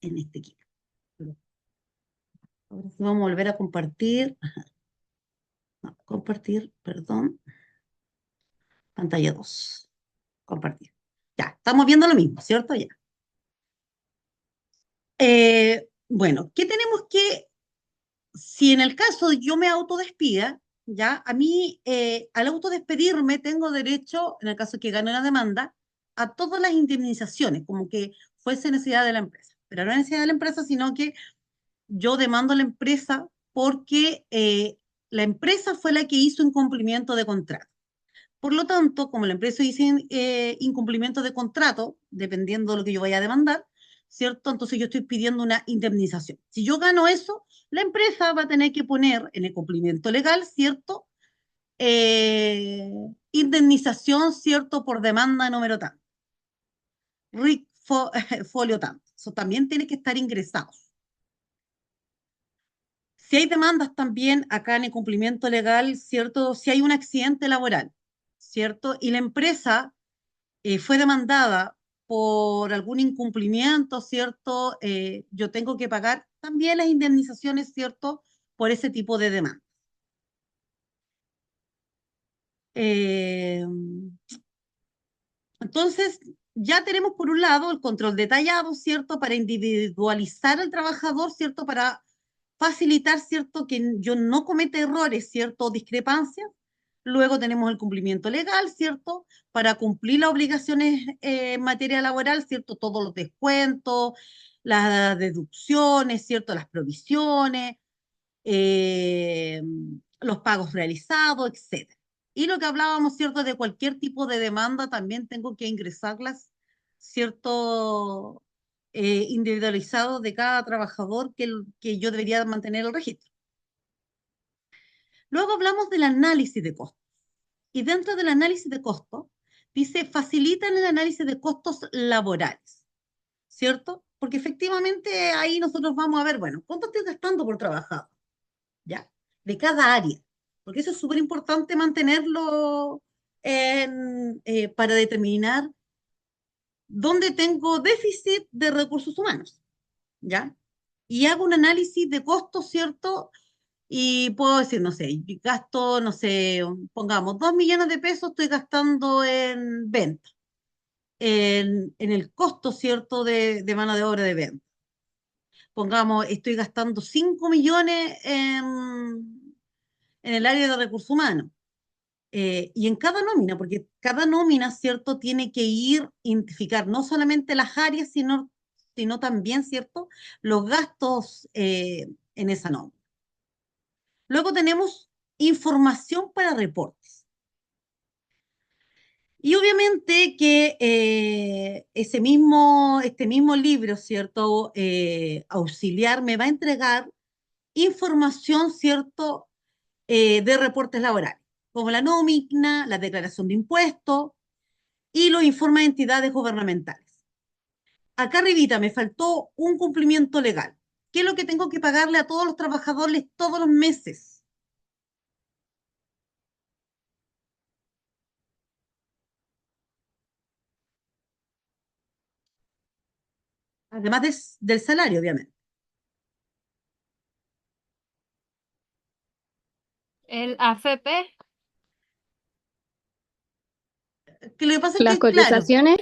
en este equipo. Ahora sí vamos a volver a compartir. No, compartir, perdón. Pantalla 2. Compartir. Ya, estamos viendo lo mismo, ¿cierto? Ya. Bueno, ¿qué tenemos que, si en el caso yo me autodespida, ya, a mí, al autodespedirme, tengo derecho, en el caso que gane la demanda, a todas las indemnizaciones, como que fuese necesidad de la empresa. Pero no es necesidad de la empresa, sino que yo demando a la empresa porque la empresa fue la que hizo incumplimiento de contrato. Por lo tanto, como la empresa hizo incumplimiento de contrato, dependiendo de lo que yo vaya a demandar, ¿cierto? Entonces yo estoy pidiendo una indemnización. Si yo gano eso, la empresa va a tener que poner en el cumplimiento legal, ¿cierto? Eh, indemnización, ¿cierto? Por demanda número tanto. Folio tanto. Eso también tiene que estar ingresados. Si hay demandas también acá en el cumplimiento legal, ¿cierto? Si hay un accidente laboral, ¿cierto? Y la empresa fue demandada por algún incumplimiento, ¿cierto? Yo tengo que pagar también las indemnizaciones, ¿cierto? Por ese tipo de demanda. Eh, entonces, ya tenemos por un lado el control detallado, ¿cierto? Para individualizar al trabajador, ¿cierto? Para facilitar, ¿cierto? Que yo no cometa errores, ¿cierto? Discrepancias. Luego tenemos el cumplimiento legal, ¿cierto? Para cumplir las obligaciones en materia laboral, ¿cierto? Todos los descuentos, las deducciones, ¿cierto? Las provisiones, eh, los pagos realizados, etcétera. Y lo que hablábamos, ¿cierto? De cualquier tipo de demanda, también tengo que ingresarlas, ¿cierto? Individualizado de cada trabajador que yo debería mantener el registro. Luego hablamos del análisis de costos. Y dentro del análisis de costos, dice, facilitan el análisis de costos laborales, ¿cierto? Porque efectivamente ahí nosotros vamos a ver, bueno, ¿cuánto estoy gastando por trabajador? ¿Ya? De cada área. Porque eso es súper importante mantenerlo para determinar dónde tengo déficit de recursos humanos, ¿ya? Y hago un análisis de costos, ¿cierto? Y puedo decir, no sé, gasto, no sé, pongamos, 2 millones de pesos estoy gastando en venta, en el costo, ¿cierto?, de mano de obra de venta. Pongamos, estoy gastando 5 millones en el área de recursos humanos. Y en cada nómina, porque cada nómina, ¿cierto?, tiene que ir identificar no solamente las áreas, sino también, ¿cierto?, los gastos en esa nómina. Luego tenemos información para reportes. Y obviamente que este mismo libro, ¿cierto? Auxiliar me va a entregar información, ¿cierto? De reportes laborales, como la nómina, la declaración de impuestos y los informes de entidades gubernamentales. Acá arribita me faltó un cumplimiento legal. ¿Qué es lo que tengo que pagarle a todos los trabajadores todos los meses? Además del salario, obviamente. El AFP, Que lo que pasa es Las que, claro, cotizaciones,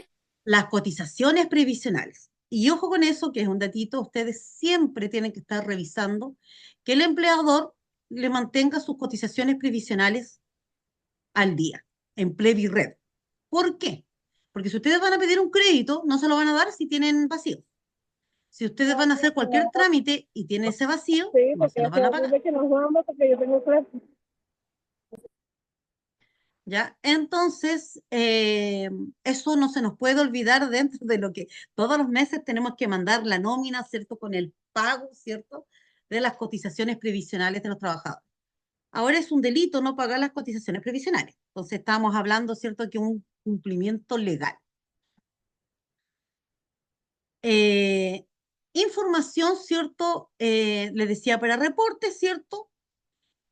las cotizaciones previsionales. Y ojo con eso, que es un datito, ustedes siempre tienen que estar revisando que el empleador le mantenga sus cotizaciones previsionales al día, en Red. ¿Por qué? Porque si ustedes van a pedir un crédito, no se lo van a dar si tienen vacío. Si ustedes van a hacer cualquier trámite y tienen ese vacío, Sí, no se porque lo van a hace pagar. desde que nos vamos, porque yo tengo clase. ¿Ya? Entonces, eso no se nos puede olvidar dentro de lo que todos los meses tenemos que mandar la nómina, ¿cierto? Con el pago, ¿cierto? De las cotizaciones previsionales de los trabajadores. Ahora es un delito no pagar las cotizaciones previsionales. Entonces, estamos hablando, ¿cierto? Que un cumplimiento legal. Eh, información, ¿cierto? Le decía para reportes, ¿cierto?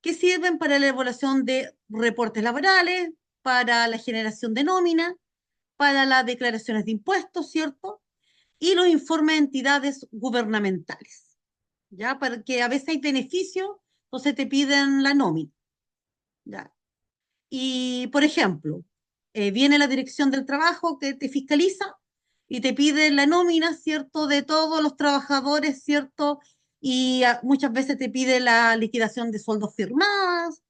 Que sirven para la elaboración de reportes laborales, para la generación de nómina, para las declaraciones de impuestos, ¿cierto? y los informes de entidades gubernamentales, ¿ya? Porque a veces hay beneficios, entonces te piden la nómina, ¿ya? Y, por ejemplo, viene la Dirección del Trabajo que te fiscaliza y te pide la nómina, ¿cierto?, de todos los trabajadores, ¿cierto? Y muchas veces te pide la liquidación de sueldos firmadas,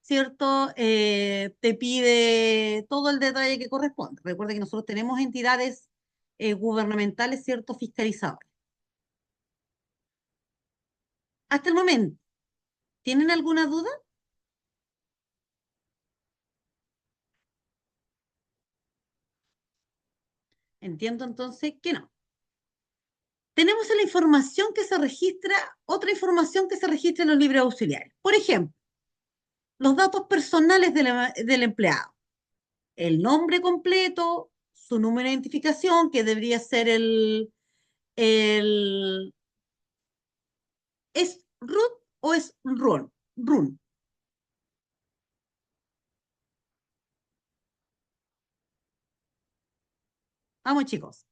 ¿cierto? Te pide todo el detalle que corresponde. Recuerda que nosotros tenemos entidades gubernamentales, ¿cierto?, fiscalizadoras. Hasta el momento, ¿tienen alguna duda? Entiendo entonces que no. Tenemos la información que se registra, otra información que se registra en los libros auxiliares. Por ejemplo, los datos personales del empleado, el nombre completo, su número de identificación, que debería ser el ¿es root o es run? Run. Vamos, chicos.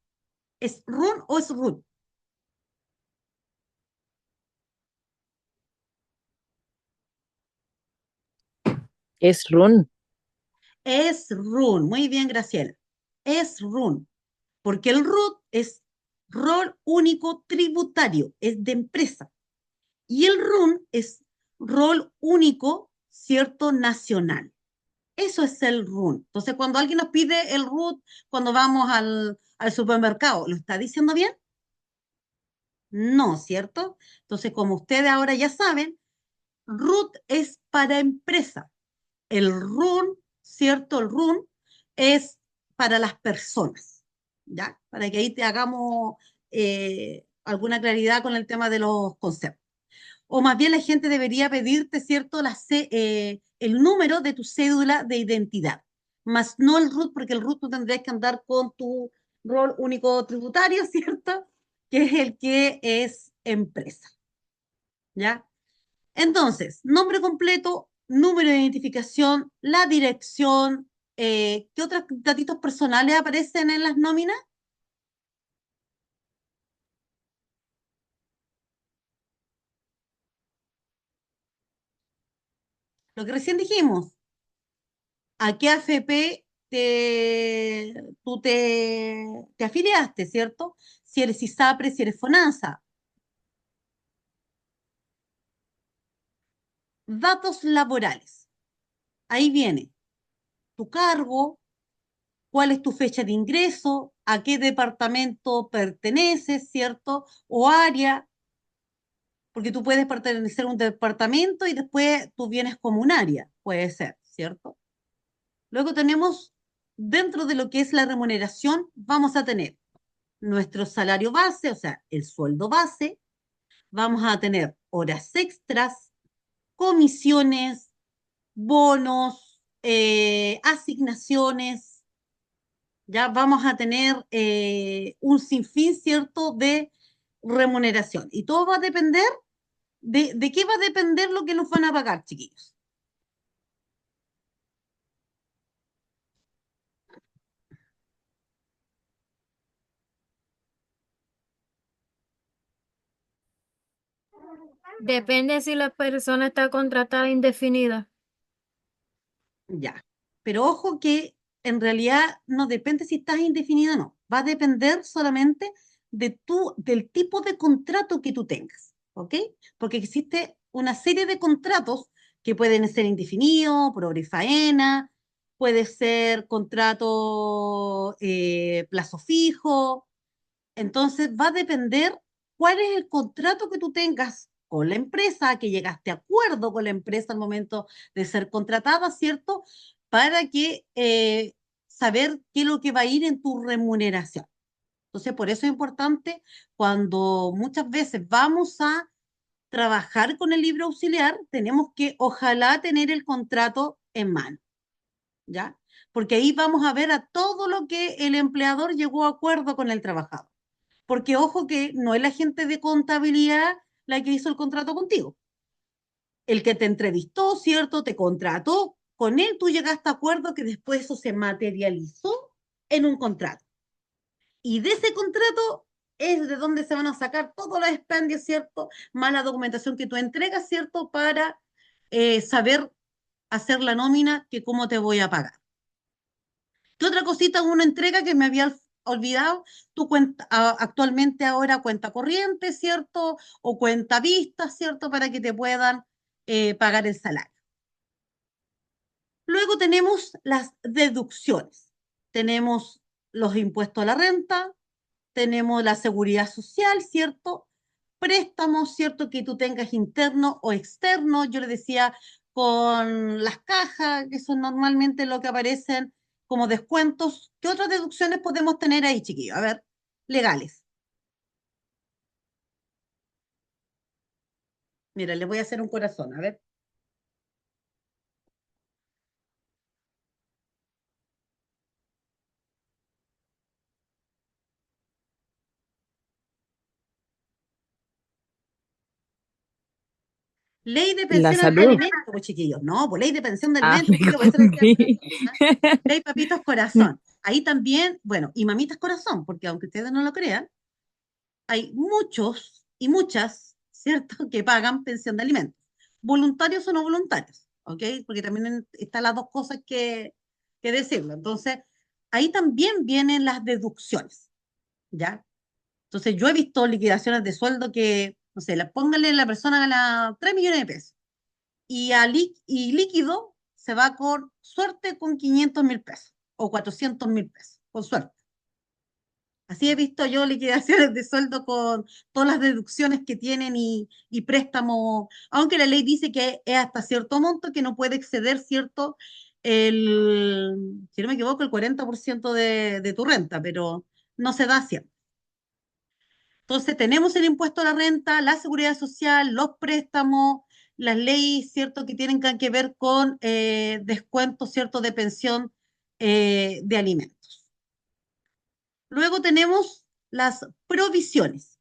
¿Es run o es root? Es run. Es run. Muy bien, Graciela. Es run. Porque el root es rol único tributario, es de empresa. Y el RUN es rol único, ¿cierto? Nacional. Eso es el RUN. Entonces, cuando alguien nos pide el RUT, cuando vamos al supermercado, ¿lo está diciendo bien? No, ¿cierto? Entonces, como ustedes ahora ya saben, RUT es para empresa. El RUN, ¿cierto? El RUN es para las personas, ¿ya? Para que ahí te hagamos alguna claridad con el tema de los conceptos. O más bien la gente debería pedirte, ¿cierto?, el número de tu cédula de identidad, más no el RUT, porque el RUT tú tendrías que andar con tu rol único tributario, ¿cierto?, que es el que es empresa, ¿ya? Entonces, nombre completo, número de identificación, la dirección, ¿qué otros datitos personales aparecen en las nóminas? Lo que recién dijimos, ¿a qué AFP tú te afiliaste, ¿cierto? Si eres ISAPRE, si eres FONASA. Datos laborales. Ahí viene tu cargo, cuál es tu fecha de ingreso, a qué departamento perteneces, ¿cierto? O área, porque tú puedes pertenecer a un departamento y después tú vienes como un área, puede ser, ¿cierto? Luego tenemos, dentro de lo que es la remuneración, vamos a tener nuestro salario base, o sea, el sueldo base, vamos a tener horas extras, comisiones, bonos, asignaciones, ya vamos a tener un sinfín, ¿cierto?, de remuneración. Y todo va a depender de qué va a depender lo que nos van a pagar, chiquillos. Depende si la persona está contratada indefinida. Ya. Pero ojo que en realidad no depende si estás indefinido o no. Va a depender solamente del tipo de contrato que tú tengas. ¿Ok? Porque existe una serie de contratos que pueden ser indefinidos, por obra y faena, puede ser contrato plazo fijo. Entonces va a depender cuál es el contrato que tú tengas con la empresa, que llegaste a acuerdo con la empresa al momento de ser contratada, ¿cierto? Para que saber qué es lo que va a ir en tu remuneración. Entonces, por eso es importante cuando muchas veces vamos a trabajar con el libro auxiliar, tenemos que ojalá tener el contrato en mano, ¿ya? Porque ahí vamos a ver a todo lo que el empleador llegó a acuerdo con el trabajador. Porque ojo que no es la gente de contabilidad la que hizo el contrato contigo. El que te entrevistó, ¿cierto? Te contrató, con él tú llegaste a acuerdo que después eso se materializó en un contrato. Y de ese contrato es de donde se van a sacar todos los expendios, ¿cierto? Más la documentación que tú entregas, ¿cierto? Para saber hacer la nómina, que cómo te voy a pagar. ¿Qué otra cosita uno entrega que me había olvidado? Tu cuenta, actualmente ahora cuenta corriente, ¿cierto? O cuenta vista, ¿cierto? Para que te puedan pagar el salario. Luego tenemos las deducciones. Tenemos los impuestos a la renta, tenemos la seguridad social, ¿cierto? Préstamos, ¿cierto? Que tú tengas interno o externo. Yo le decía con las cajas, que son normalmente lo que aparecen como descuentos. ¿Qué otras deducciones podemos tener ahí, chiquillos? A ver, legales. Mira, les voy a hacer un corazón, a ver. Ley de La pensiones de salud. alimentos, pues chiquillos. No, pues ley de pensión de Ah, alimentos, me chiquillos, por eso les decía confundí. ¿ah? Ley papitos corazón. Ahí también, bueno, y mamitas corazón, porque aunque ustedes no lo crean, hay muchos y muchas, ¿cierto?, que pagan pensión de alimentos, voluntarios o no voluntarios, ¿ok? Porque también están las dos cosas que decirlo. Entonces, ahí también vienen las deducciones, ¿ya? Entonces, yo he visto liquidaciones de sueldo que, no sé, póngale a la persona gana 3 millones de pesos y, y líquido se va con suerte con 500.000 pesos o 400.000 pesos, con suerte. Así he visto yo liquidaciones de sueldo con todas las deducciones que tienen y préstamos, aunque la ley dice que es hasta cierto monto que no puede exceder cierto, si no me equivoco, el 40% de tu renta, pero no se da siempre. Entonces tenemos el impuesto a la renta, la seguridad social, los préstamos, las leyes, ¿cierto?, que tienen que ver con descuentos, ¿cierto?, de pensión de alimentos. Luego tenemos las provisiones.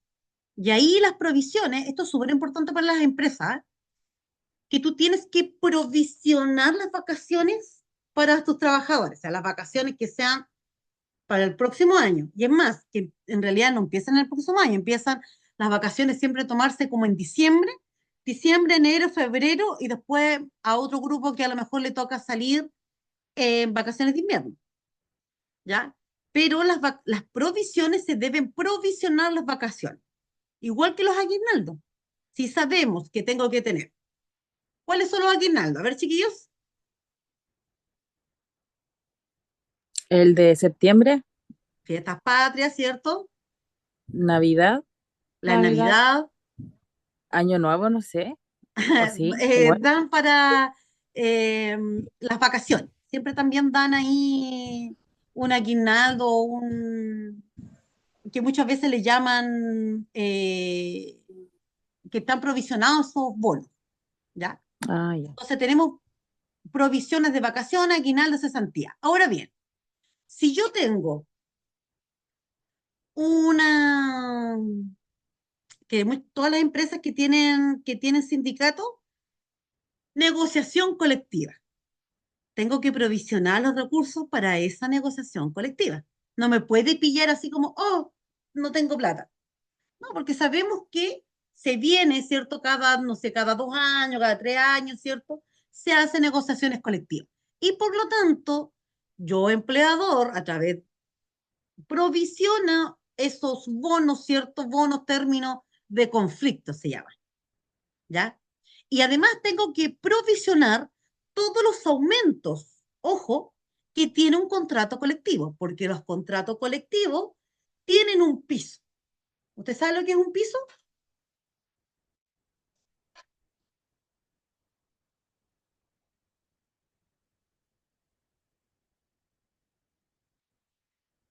Y ahí las provisiones, esto es súper importante para las empresas, ¿eh? Que tú tienes que provisionar las vacaciones para tus trabajadores, o sea, las vacaciones que sean para el próximo año. Y es más, que en realidad no empiezan el próximo año, empiezan las vacaciones siempre a tomarse como en diciembre, enero, febrero, y después a otro grupo que a lo mejor le toca salir en vacaciones de invierno, ¿ya? Pero las provisiones se deben provisionar las vacaciones, igual que los aguinaldos. Si sabemos que tengo que tener. ¿Cuáles son los aguinaldos? A ver, chiquillos. El de septiembre, Fiestas patrias, ¿cierto? Navidad, La Navidad. Navidad. Año Nuevo, no sé. ¿O sí? Igual. Dan para eh, las vacaciones. Siempre también dan ahí un aguinaldo, que muchas veces le llaman que están provisionados esos bonos, ¿ya? Ah, ya. Entonces tenemos provisiones de vacaciones, aguinaldo, cesantía. Ahora bien, si yo tengo una, todas las empresas que tienen sindicato, negociación colectiva. Tengo que provisionar los recursos para esa negociación colectiva. No me puede pillar así como, oh, no tengo plata. No, porque sabemos que se viene, ¿cierto? No sé, cada 2 años, cada 3 años, ¿cierto? Se hacen negociaciones colectivas. Y por lo tanto, yo, empleador, a través, provisiona esos bonos, ¿cierto? Bonos términos de conflicto se llaman, ¿ya? Y además tengo que provisionar todos los aumentos, ojo, que tiene un contrato colectivo, porque los contratos colectivos tienen un piso. ¿Usted sabe lo que es un piso?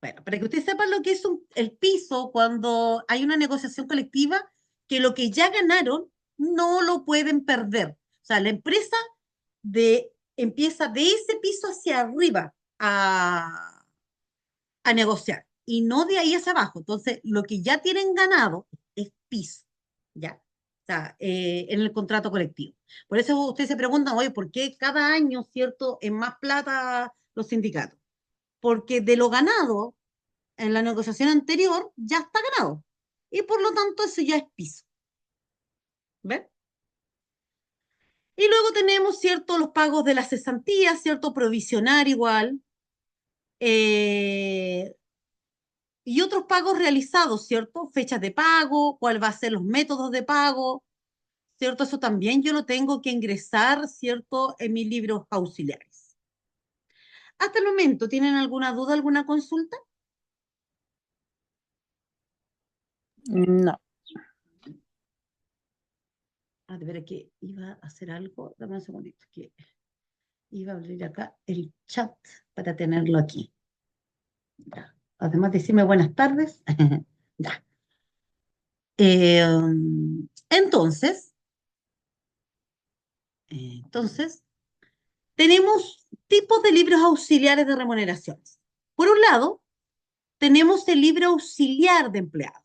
Bueno, para que usted sepa lo que es el piso cuando hay una negociación colectiva, que lo que ya ganaron no lo pueden perder. O sea, la empresa empieza de ese piso hacia arriba a negociar y no de ahí hacia abajo. Entonces, lo que ya tienen ganado es piso, ¿ya? O sea, en el contrato colectivo. Por eso ustedes se preguntan, oye, ¿por qué cada año, cierto, es más plata los sindicatos? Porque de lo ganado en la negociación anterior ya está ganado. y por lo tanto eso ya es piso. ¿Ven? Y luego tenemos, ¿cierto?, los pagos de las cesantías, ¿cierto?, provisionar igual, eh, y otros pagos realizados, ¿cierto? Fechas de pago, cuál va a ser los métodos de pago, ¿cierto? Eso también yo lo tengo que ingresar, ¿cierto?, en mis libros auxiliares. Hasta el momento, ¿tienen alguna duda, alguna consulta? No. A ver, que iba a hacer algo, dame un segundito, que iba a abrir acá el chat para tenerlo aquí. Ya. Además, decirme buenas tardes. Ya. Eh, entonces, entonces, tenemos tipos de libros auxiliares de remuneraciones. Por un lado, tenemos el libro auxiliar de empleados.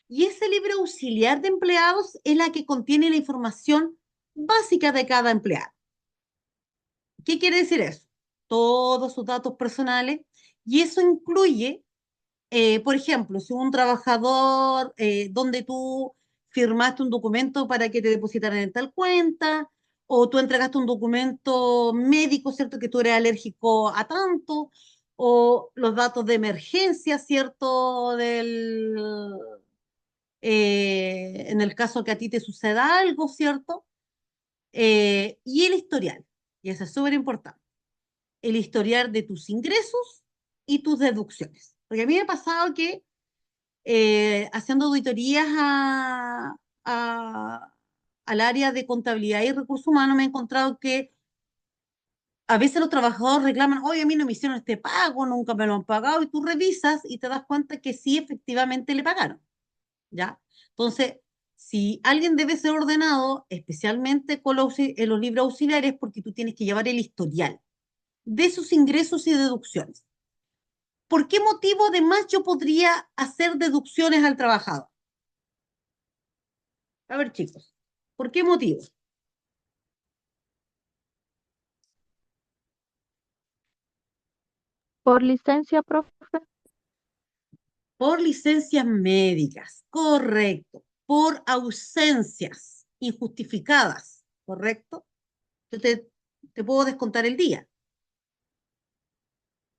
Y ese libro auxiliar de empleados es la que contiene la información básica de cada empleado. ¿Qué quiere decir eso? Todos sus datos personales. Y eso incluye, por ejemplo, si un trabajador donde tú firmaste un documento para que te depositaran en tal cuenta, o tú entregaste un documento médico, ¿cierto? Que tú eres alérgico a tanto, o los datos de emergencia, ¿cierto? En el caso que a ti te suceda algo, ¿cierto? Y el historial, y eso es súper importante, el historial de tus ingresos y tus deducciones. Porque a mí me ha pasado que haciendo auditorías al área de contabilidad y recursos humanos me he encontrado que a veces los trabajadores reclaman, oye, a mí no me hicieron este pago, nunca me lo han pagado, y tú revisas y te das cuenta que sí, efectivamente le pagaron, ¿ya? Entonces, si alguien debe ser ordenado, especialmente con en los libros auxiliares, porque tú tienes que llevar el historial de sus ingresos y deducciones. ¿Por qué motivo además yo podría hacer deducciones al trabajador? A ver, chicos, ¿por qué motivo? Por licencia, profe. Por licencias médicas, correcto. Por ausencias injustificadas, correcto. Yo te puedo descontar el día.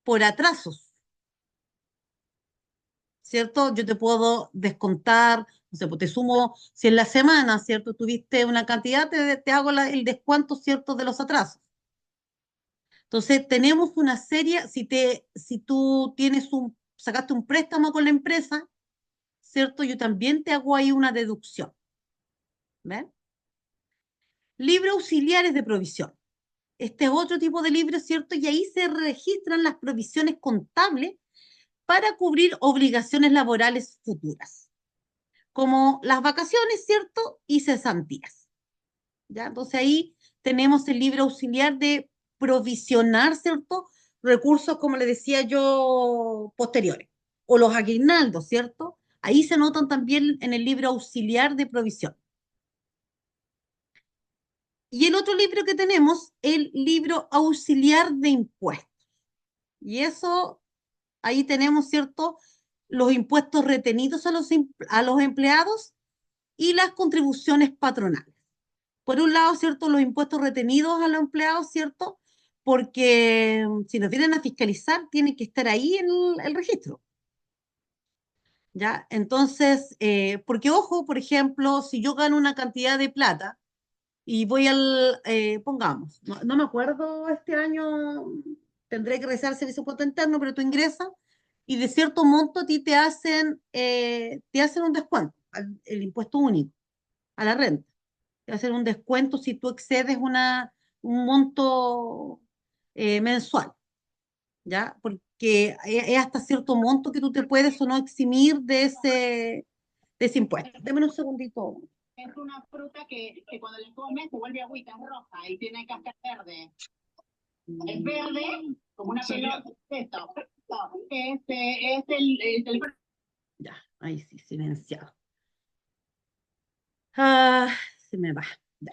Por atrasos, ¿cierto? Yo te puedo descontar, no sé, pues te sumo, si en la semana, ¿cierto? Tuviste una cantidad, te hago el descuento, ¿cierto? De los atrasos. Entonces, tenemos una serie, si tú sacaste un préstamo con la empresa, ¿cierto? Yo también te hago ahí una deducción. ¿Ven? Libros auxiliares de provisión. Este es otro tipo de libro, ¿cierto? Y ahí se registran las provisiones contables para cubrir obligaciones laborales futuras, como las vacaciones, ¿cierto? Y cesantías. ¿Ya? Entonces ahí tenemos el libro auxiliar de provisionar, ¿cierto? Recursos, como le decía yo, posteriores, o los aguinaldos, ¿cierto? Ahí se notan también en el libro auxiliar de provisión. Y el otro libro que tenemos, el libro auxiliar de impuestos. Y eso, ahí tenemos, ¿cierto? Los impuestos retenidos a los empleados y las contribuciones patronales. Por un lado, ¿cierto? Los impuestos retenidos a los empleados, ¿cierto? Porque si nos vienen a fiscalizar, tiene que estar ahí en el registro, ¿ya? Entonces, porque ojo, por ejemplo, si yo gano una cantidad de plata y voy pongamos, no me acuerdo este año, tendré que revisar el servicio de impuesto interno, pero tú ingresas y de cierto monto a ti te hacen un descuento, el impuesto único, a la renta. Te hacen un descuento si tú excedes un monto mensual, ¿ya? Porque es hasta cierto monto que tú te puedes o no eximir de ese impuesto. Deme un segundito. Es una fruta que cuando la comes se vuelve agüita, es roja y tiene cáscara verde. Es verde, como una pelota. Esto. Es el teléfono. Ya, ahí sí, silenciado. Ah, se me va. Ya.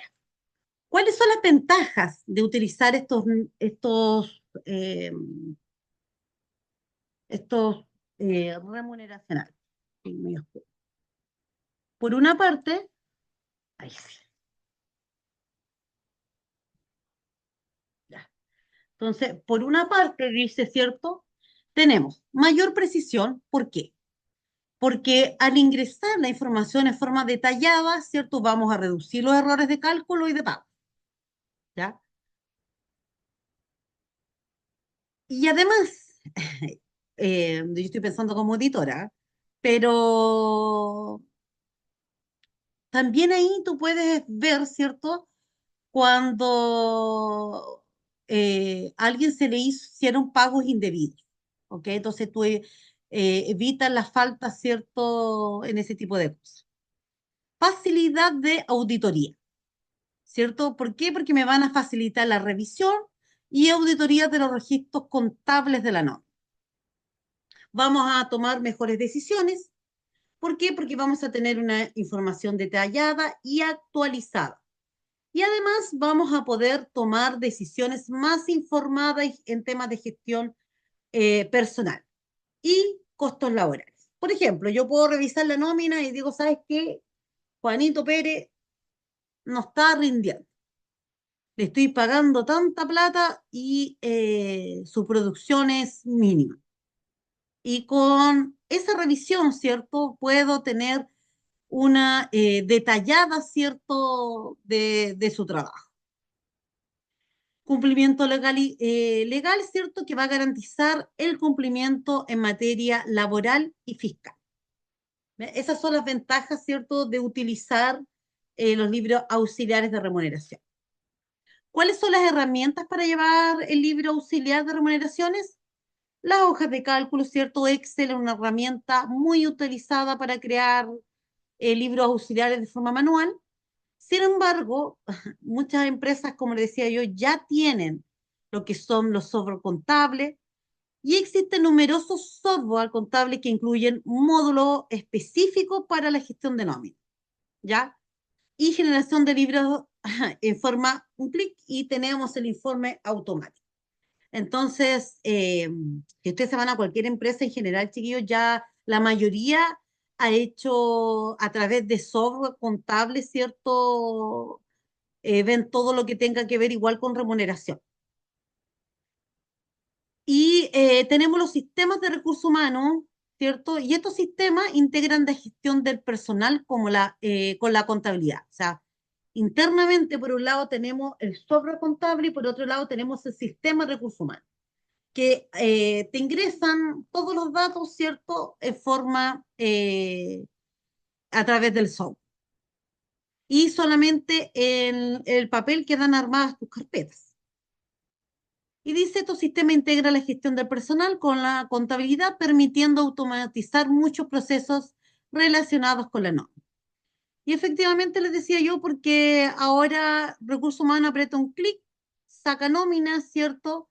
¿Cuáles son las ventajas de utilizar estos remuneracionales? Sí, muy oscuro. por una parte, ahí sí, ya. Entonces, por una parte, dice, ¿cierto? Tenemos mayor precisión, ¿por qué? Porque al ingresar la información en forma detallada, ¿cierto? Vamos a reducir los errores de cálculo y de pago, ¿ya? Y además, yo estoy pensando como editora, pero también ahí tú puedes ver, ¿cierto? Cuando alguien se le hicieron pagos indebidos, ¿ok? Entonces tú evitas las faltas, ¿cierto? En ese tipo de cosas. Facilidad de auditoría, ¿cierto? ¿Por qué? Porque me van a facilitar la revisión y auditoría de los registros contables de la norma. Vamos a tomar mejores decisiones. ¿Por qué? Porque vamos a tener una información detallada y actualizada. Y además vamos a poder tomar decisiones más informadas en temas de gestión personal y costos laborales. Por ejemplo, yo puedo revisar la nómina y digo, ¿sabes qué? Juanito Pérez no está rindiendo. Le estoy pagando tanta plata y su producción es mínima. Y con esa revisión, ¿cierto? Puedo tener una detallada, ¿cierto?, de su trabajo. Cumplimiento legal, ¿cierto?, que va a garantizar el cumplimiento en materia laboral y fiscal. Esas son las ventajas, ¿cierto?, de utilizar los libros auxiliares de remuneración. ¿Cuáles son las herramientas para llevar el libro auxiliar de remuneraciones? Las hojas de cálculo, ¿cierto? Excel es una herramienta muy utilizada para crear libros auxiliares de forma manual. Sin embargo, muchas empresas, como le decía yo, ya tienen lo que son los software contables y existen numerosos software contables que incluyen módulos específicos para la gestión de nómina, ¿ya? Y generación de libros en forma un clic y tenemos el informe automático. Entonces, si ustedes se van a cualquier empresa en general, chiquillos, ya la mayoría ha hecho a través de software contable, ¿cierto? Ven todo lo que tenga que ver igual con remuneración. Y tenemos los sistemas de recursos humanos, ¿cierto? Y estos sistemas integran la gestión del personal como con la contabilidad. O sea, internamente, por un lado, tenemos el software contable y por otro lado, tenemos el sistema de recursos humanos, que te ingresan todos los datos, ¿cierto? En forma a través del software. Y solamente en el papel quedan armadas tus carpetas. Y dice, tu sistema integra la gestión del personal con la contabilidad, permitiendo automatizar muchos procesos relacionados con la nómina. Y efectivamente les decía yo, porque ahora Recursos Humanos aprieta un clic, saca nómina, ¿cierto?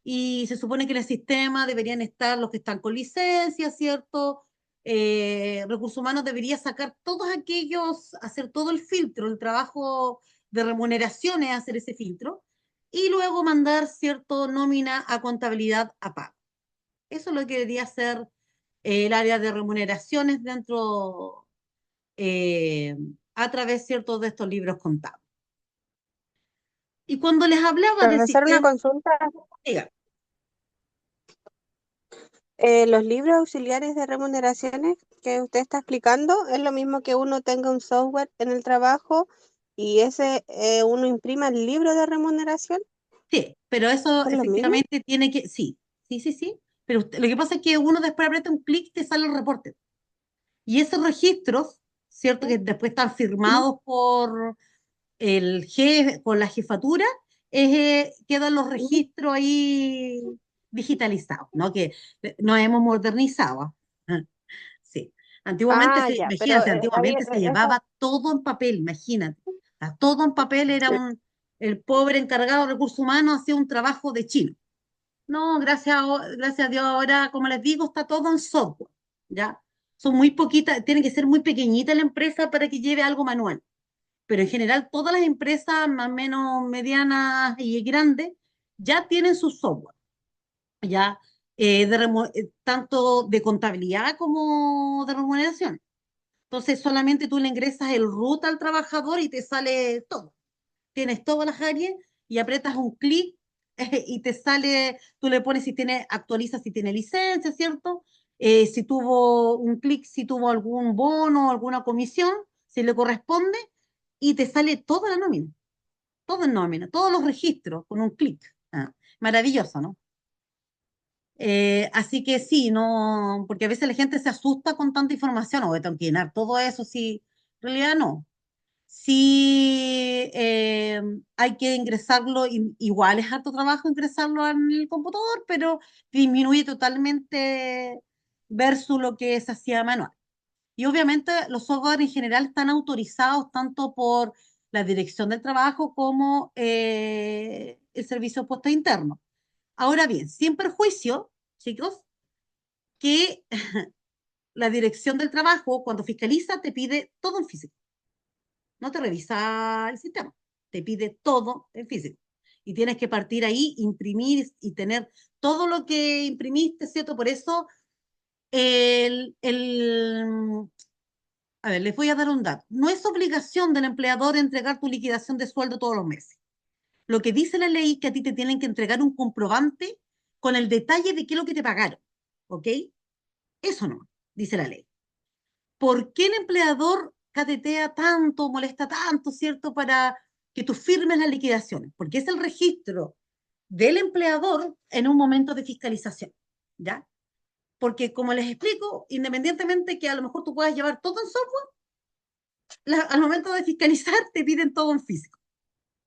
Y se supone que en el sistema deberían estar los que están con licencia, ¿cierto? Recursos Humanos debería sacar todos aquellos, hacer todo el filtro, el trabajo de remuneraciones, hacer ese filtro, y luego mandar, ¿cierto?, nómina a contabilidad a pago. Eso es lo que debería hacer el área de remuneraciones dentro, a través, ¿cierto?, de estos libros contables. Y cuando les hablaba del Profesor, una sistema, consulta. diga, Los libros auxiliares de remuneraciones que usted está explicando, ¿es lo mismo que uno tenga un software en el trabajo y ese uno imprima el libro de remuneración? sí, pero eso ¿Es lo mismo? efectivamente tiene que, sí, sí, sí, sí, pero lo que pasa es que uno después aprieta un clic y te sale el reporte. Y esos registros, ¿cierto? Que después están firmados por el jefe, con la jefatura, quedan los registros ahí digitalizados, ¿no? Que nos hemos modernizado. ¿Ah? Sí. Antiguamente, Ah, ya, pero imagínate, antiguamente se eso, llevaba todo en papel, imagínate. Todo en papel era el pobre encargado de recursos humanos hacía un trabajo de chino. No, gracias a Dios ahora, como les digo, está todo en software, ¿ya? Son muy poquitas, tiene que ser muy pequeñita la empresa para que lleve algo manual, pero en general todas las empresas más o menos medianas y grandes ya tienen su software, ya tanto de contabilidad como de remuneración. Entonces solamente tú le ingresas el root al trabajador y te sale todo. Tienes todas las áreas y aprietas un clic y te sale, tú le pones si tiene, actualiza si tiene licencia, ¿cierto? Si tuvo un clic, si tuvo algún bono, alguna comisión, si le corresponde, y te sale toda la nómina, todo en nómina, todos los registros con un clic. Ah, maravilloso, ¿no? Así que sí, no, porque a veces la gente se asusta con tanta información, o tengo que llenar todo eso, sí, en realidad no. Sí, hay que ingresarlo, igual es harto trabajo ingresarlo en el computador, pero disminuye totalmente versus lo que se hacía manual. Y obviamente los software en general están autorizados tanto por la Dirección del Trabajo como el Servicio de Puestos Internos. Ahora bien, sin perjuicio, chicos, que la Dirección del Trabajo, cuando fiscaliza, te pide todo en físico. No te revisa el sistema, te pide todo en físico. Y tienes que partir ahí, imprimir y tener todo lo que imprimiste, ¿cierto? Por eso, a ver, les voy a dar un dato. No es obligación del empleador entregar tu liquidación de sueldo todos los meses. Lo que dice la ley es que a ti te tienen que entregar un comprobante con el detalle de qué es lo que te pagaron, ¿ok? Eso no, dice la ley. ¿Por qué el empleador catetea tanto, molesta tanto, ¿cierto? Para que tú firmes las liquidaciones, porque es el registro del empleador en un momento de fiscalización, ¿ya? Porque como les explico, independientemente que a lo mejor tú puedas llevar todo en software, al momento de fiscalizar te piden todo en físico.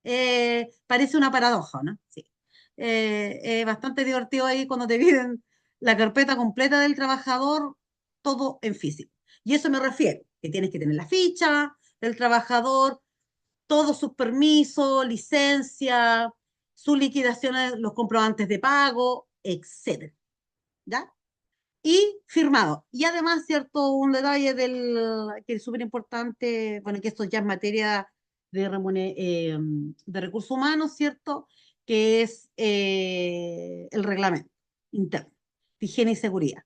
Parece una paradoja, ¿no? Sí. Es bastante divertido ahí cuando te piden la carpeta completa del trabajador, todo en físico. Y eso me refiero, que tienes que tener la ficha del trabajador, todos sus permisos, licencia, sus liquidaciones, los comprobantes de pago, etcétera, ¿ya? Y firmado. Y además, cierto, un detalle que es súper importante, bueno, que esto ya es materia de recursos humanos, ¿cierto? Que es el reglamento interno de higiene y seguridad.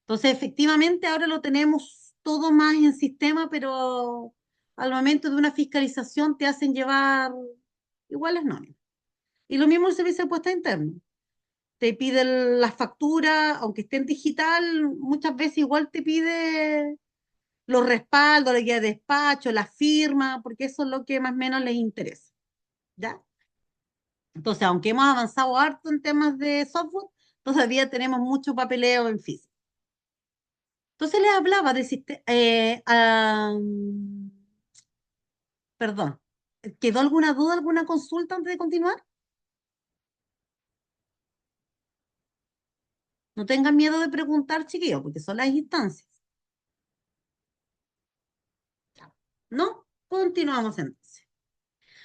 Entonces, efectivamente, ahora lo tenemos todo más en sistema, pero al momento de una fiscalización te hacen llevar iguales nóminas. Y lo mismo el servicio de puesta interno. Te pide la factura, aunque esté en digital, muchas veces igual te pide los respaldos, la guía de despacho, la firma, porque eso es lo que más o menos les interesa, ¿ya? Entonces, aunque hemos avanzado harto en temas de software, todavía tenemos mucho papeleo en físico. Entonces les hablaba de perdón, ¿quedó alguna duda, alguna consulta antes de continuar? No tengan miedo de preguntar, chiquillos, porque son las instancias. ¿No? Continuamos entonces.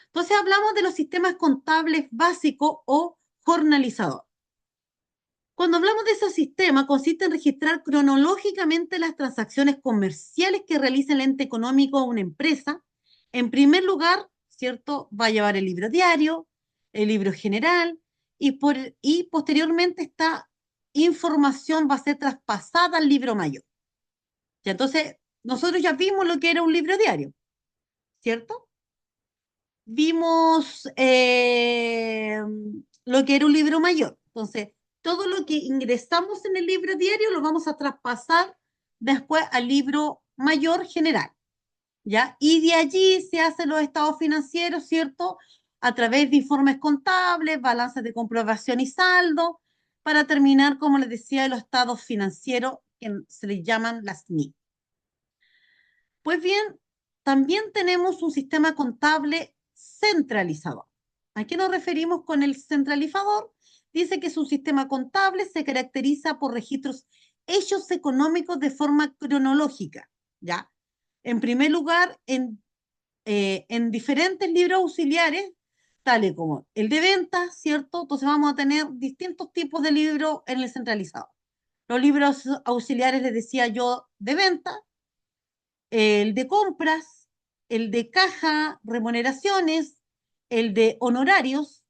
Entonces hablamos de los sistemas contables básicos o jornalizador. Cuando hablamos de esos sistemas, consiste en registrar cronológicamente las transacciones comerciales que realiza el ente económico o una empresa. En primer lugar, ¿cierto? Va a llevar el libro diario, el libro general, y posteriormente esta información va a ser traspasada al libro mayor. Ya, entonces, nosotros ya vimos lo que era un libro diario, ¿cierto? Vimos lo que era un libro mayor. Entonces, todo lo que ingresamos en el libro diario lo vamos a traspasar después al libro mayor general, ¿ya? Y de allí se hacen los estados financieros, ¿cierto? A través de informes contables, balances de comprobación y saldo, para terminar, como les decía, los estados financieros que se les llaman las NI. Pues bien, también tenemos un sistema contable centralizador. ¿A qué nos referimos con el centralizador? Dice que su sistema contable se caracteriza por registros hechos económicos de forma cronológica, ¿ya? En primer lugar, en diferentes libros auxiliares, tales como el de ventas, ¿cierto? Entonces vamos a tener distintos tipos de libros en el centralizado. Los libros auxiliares, les decía yo, de venta, el de compras, el de caja, remuneraciones, el de honorarios,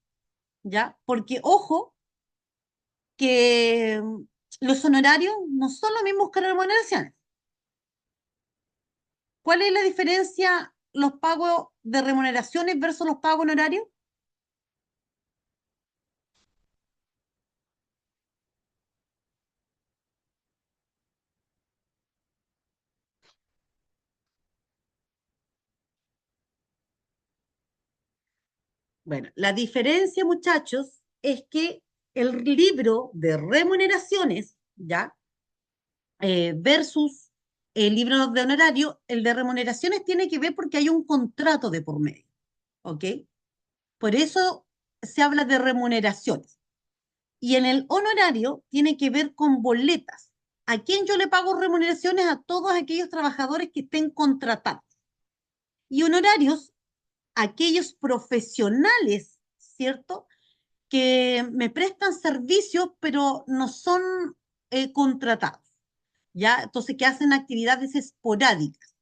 ¿ya? Porque, ojo, que los honorarios no son los mismos que las remuneraciones. ¿Cuál es la diferencia los pagos de remuneraciones versus los pagos honorarios? Bueno, la diferencia, muchachos, es que el libro de remuneraciones, ¿ya? Versus el libro de honorario, el de remuneraciones tiene que ver porque hay un contrato de por medio, ¿ok? Por eso se habla de remuneraciones. Y en el honorario tiene que ver con boletas. ¿A quién yo le pago remuneraciones? A todos aquellos trabajadores que estén contratados. Y honorarios, aquellos profesionales, ¿cierto? Que me prestan servicios, pero no son contratados, ¿ya? Entonces, que hacen actividades esporádicas,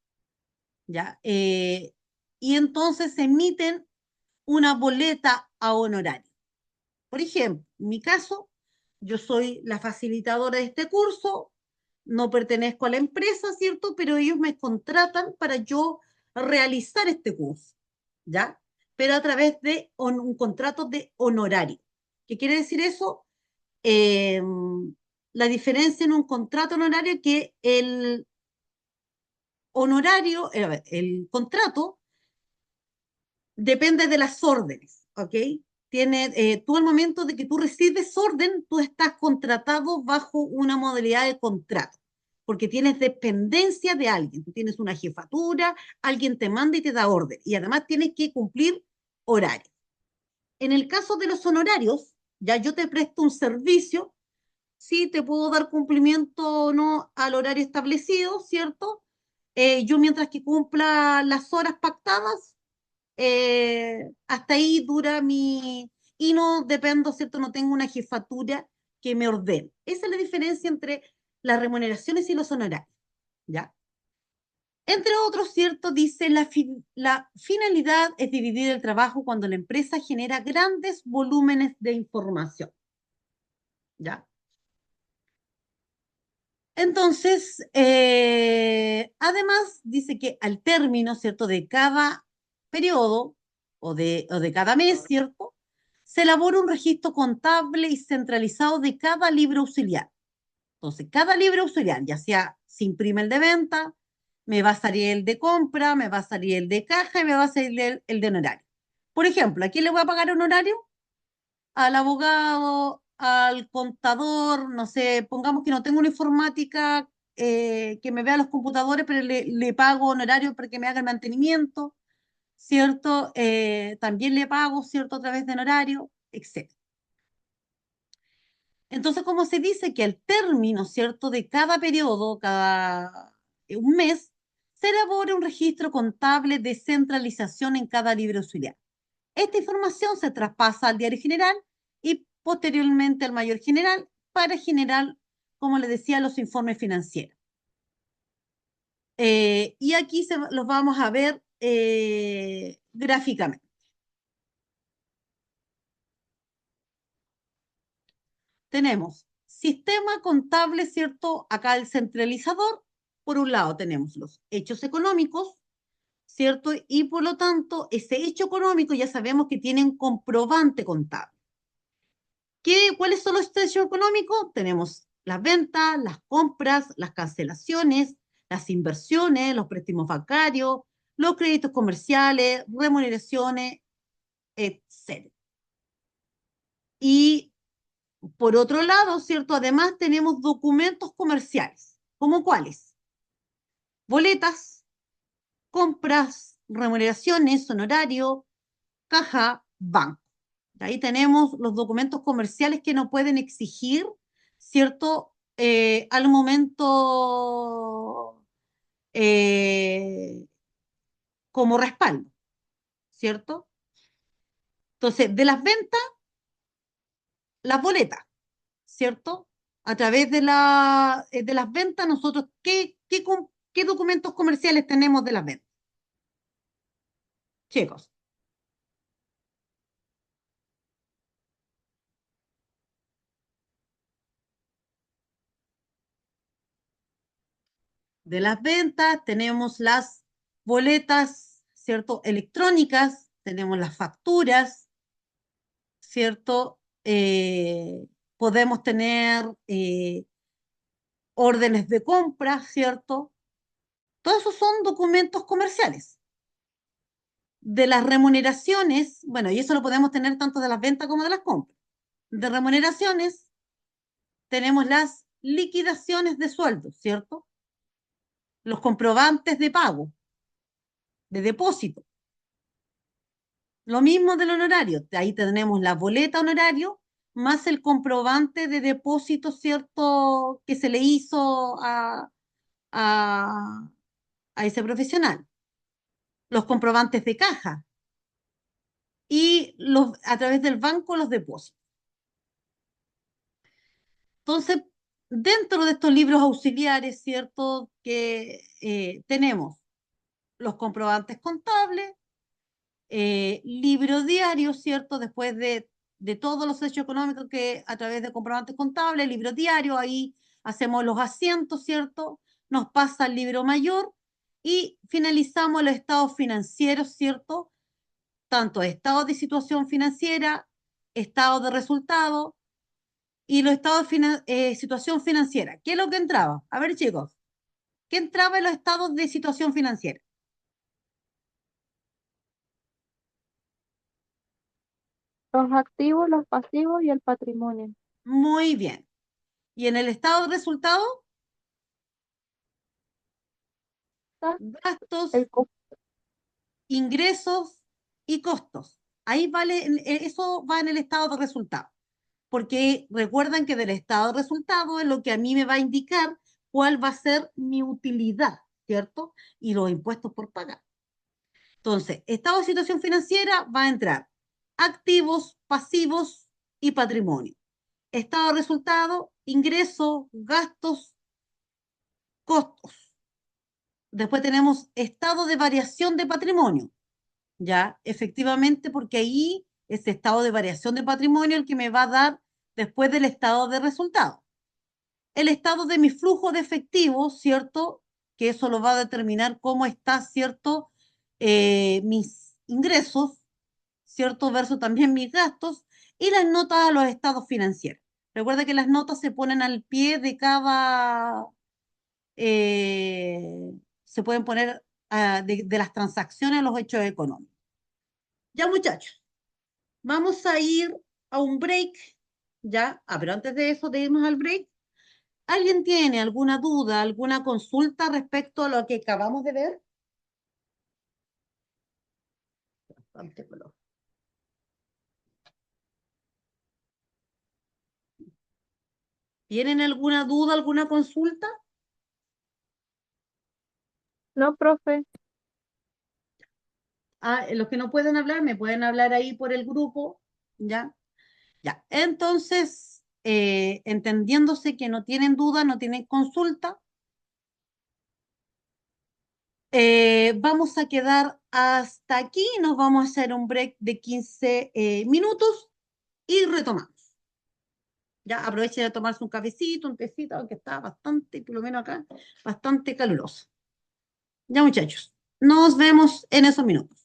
¿ya? Y entonces se emiten una boleta a honorario. Por ejemplo, en mi caso, yo soy la facilitadora de este curso, no pertenezco a la empresa, ¿cierto? Pero ellos me contratan para yo realizar este curso, ¿ya? Pero a través de un contrato de honorario. ¿Qué quiere decir eso? Eh, la diferencia en un contrato honorario que el honorario, el contrato depende de las órdenes, ¿ok? Tú al momento de que tú recibes orden, tú estás contratado bajo una modalidad de contrato, porque tienes dependencia de alguien, tú tienes una jefatura, alguien te manda y te da orden, y además tienes que cumplir horarios. En el caso de los honorarios, ya yo te presto un servicio, sí te puedo dar cumplimiento o no al horario establecido, ¿cierto? Yo mientras que cumpla las horas pactadas, hasta ahí dura mi... Y no dependo, ¿cierto? No tengo una jefatura que me ordene. Esa es la diferencia entre las remuneraciones y los honorarios, ¿ya? Entre otros, ¿cierto? Dice, la finalidad es dividir el trabajo cuando la empresa genera grandes volúmenes de información, ¿ya? Entonces, además, dice que al término, ¿cierto?, de cada periodo o de cada mes, ¿cierto?, se elabora un registro contable y centralizado de cada libro auxiliar. Entonces, cada libro auxiliar, ya sea se imprime el de venta, me va a salir el de compra, me va a salir el de caja y me va a salir el de honorario. Por ejemplo, ¿a quién le voy a pagar honorario? Al abogado, al contador, no sé, pongamos que no tengo una informática que me vea los computadores, pero le pago honorario para que me haga el mantenimiento, ¿cierto? También le pago, ¿cierto? A través de honorario, etc. Entonces, como se dice que al término, ¿cierto? De cada periodo, cada un mes, se elabora un registro contable de centralización en cada libro auxiliar. Esta información se traspasa al diario general y posteriormente al mayor general para generar, como les decía, los informes financieros. Y aquí los vamos a ver gráficamente. Tenemos sistema contable, ¿cierto? Acá el centralizador. Por un lado tenemos los hechos económicos, ¿cierto? Y por lo tanto, ese hecho económico ya sabemos que tiene un comprobante contable. ¿Cuáles son los hechos económicos? Tenemos las ventas, las compras, las cancelaciones, las inversiones, los préstamos bancarios, los créditos comerciales, remuneraciones, etc. Y por otro lado, ¿cierto? Además tenemos documentos comerciales. ¿Cómo cuáles? Boletas, compras, remuneraciones, honorario, caja, banco. Ahí tenemos los documentos comerciales que no pueden exigir, ¿cierto? Al momento como respaldo, ¿cierto? Entonces, de las ventas, las boletas, ¿cierto? A través de las ventas, nosotros, ¿qué documentos comerciales tenemos de las ventas? Chicos, de las ventas tenemos las boletas, ¿cierto? Electrónicas, tenemos las facturas, ¿cierto? Podemos tener órdenes de compra, ¿cierto? Todos esos son documentos comerciales. De las remuneraciones, bueno, y eso lo podemos tener tanto de las ventas como de las compras. De remuneraciones tenemos las liquidaciones de sueldos, ¿cierto? Los comprobantes de pago, de depósito. Lo mismo del honorario. Ahí tenemos la boleta honorario más el comprobante de depósito, ¿cierto? Que se le hizo a, a ese profesional. Los comprobantes de caja y a través del banco los depósitos. Entonces, dentro de estos libros auxiliares, ¿cierto? Que tenemos los comprobantes contables, libro diario, ¿cierto? Después de todos los hechos económicos que a través de comprobantes contables, libro diario, ahí hacemos los asientos, ¿cierto? Nos pasa el libro mayor y finalizamos los estados financieros, ¿cierto? Tanto estados de situación financiera, estados de resultado y los estados de situación financiera. ¿Qué es lo que entraba? A ver, chicos, ¿qué entraba en los estados de situación financiera? Los activos, los pasivos y el patrimonio. Muy bien. ¿Y en el estado de resultado? Está Gastos, el co- ingresos y costos. Ahí vale, eso va en el estado de resultado, porque recuerdan que del estado de resultado es lo que a mí me va a indicar cuál va a ser mi utilidad, ¿cierto? Y los impuestos por pagar. Entonces, estado de situación financiera va a entrar activos, pasivos y patrimonio. Estado de resultado, ingresos, gastos, costos. Después tenemos estado de variación de patrimonio. Ya, efectivamente, porque ahí ese estado de variación de patrimonio el que me va a dar después del estado de resultado. El estado de mi flujo de efectivo, ¿cierto? Que eso lo va a determinar cómo está, ¿cierto? Mis ingresos, ¿cierto? Versus también mis gastos y las notas a los estados financieros. Recuerda que las notas se ponen al pie de cada, eh, se pueden poner de las transacciones a los hechos económicos. Ya, muchachos. Vamos a ir a un break, ¿ya? Pero antes de eso, de irnos al break, ¿alguien tiene alguna duda, alguna consulta respecto a lo que acabamos de ver? Bastante color. ¿Tienen alguna duda, alguna consulta? No, profe. Los que no pueden hablar, me pueden hablar ahí por el grupo, ¿ya? Ya. Entonces, entendiéndose que no tienen duda, no tienen consulta, vamos a quedar hasta aquí, nos vamos a hacer un break de 15 minutos y retomamos. Ya aprovechen de tomarse un cafecito, un tecito, aunque está bastante, por lo menos acá, bastante caluroso. Ya, muchachos, nos vemos en esos minutos.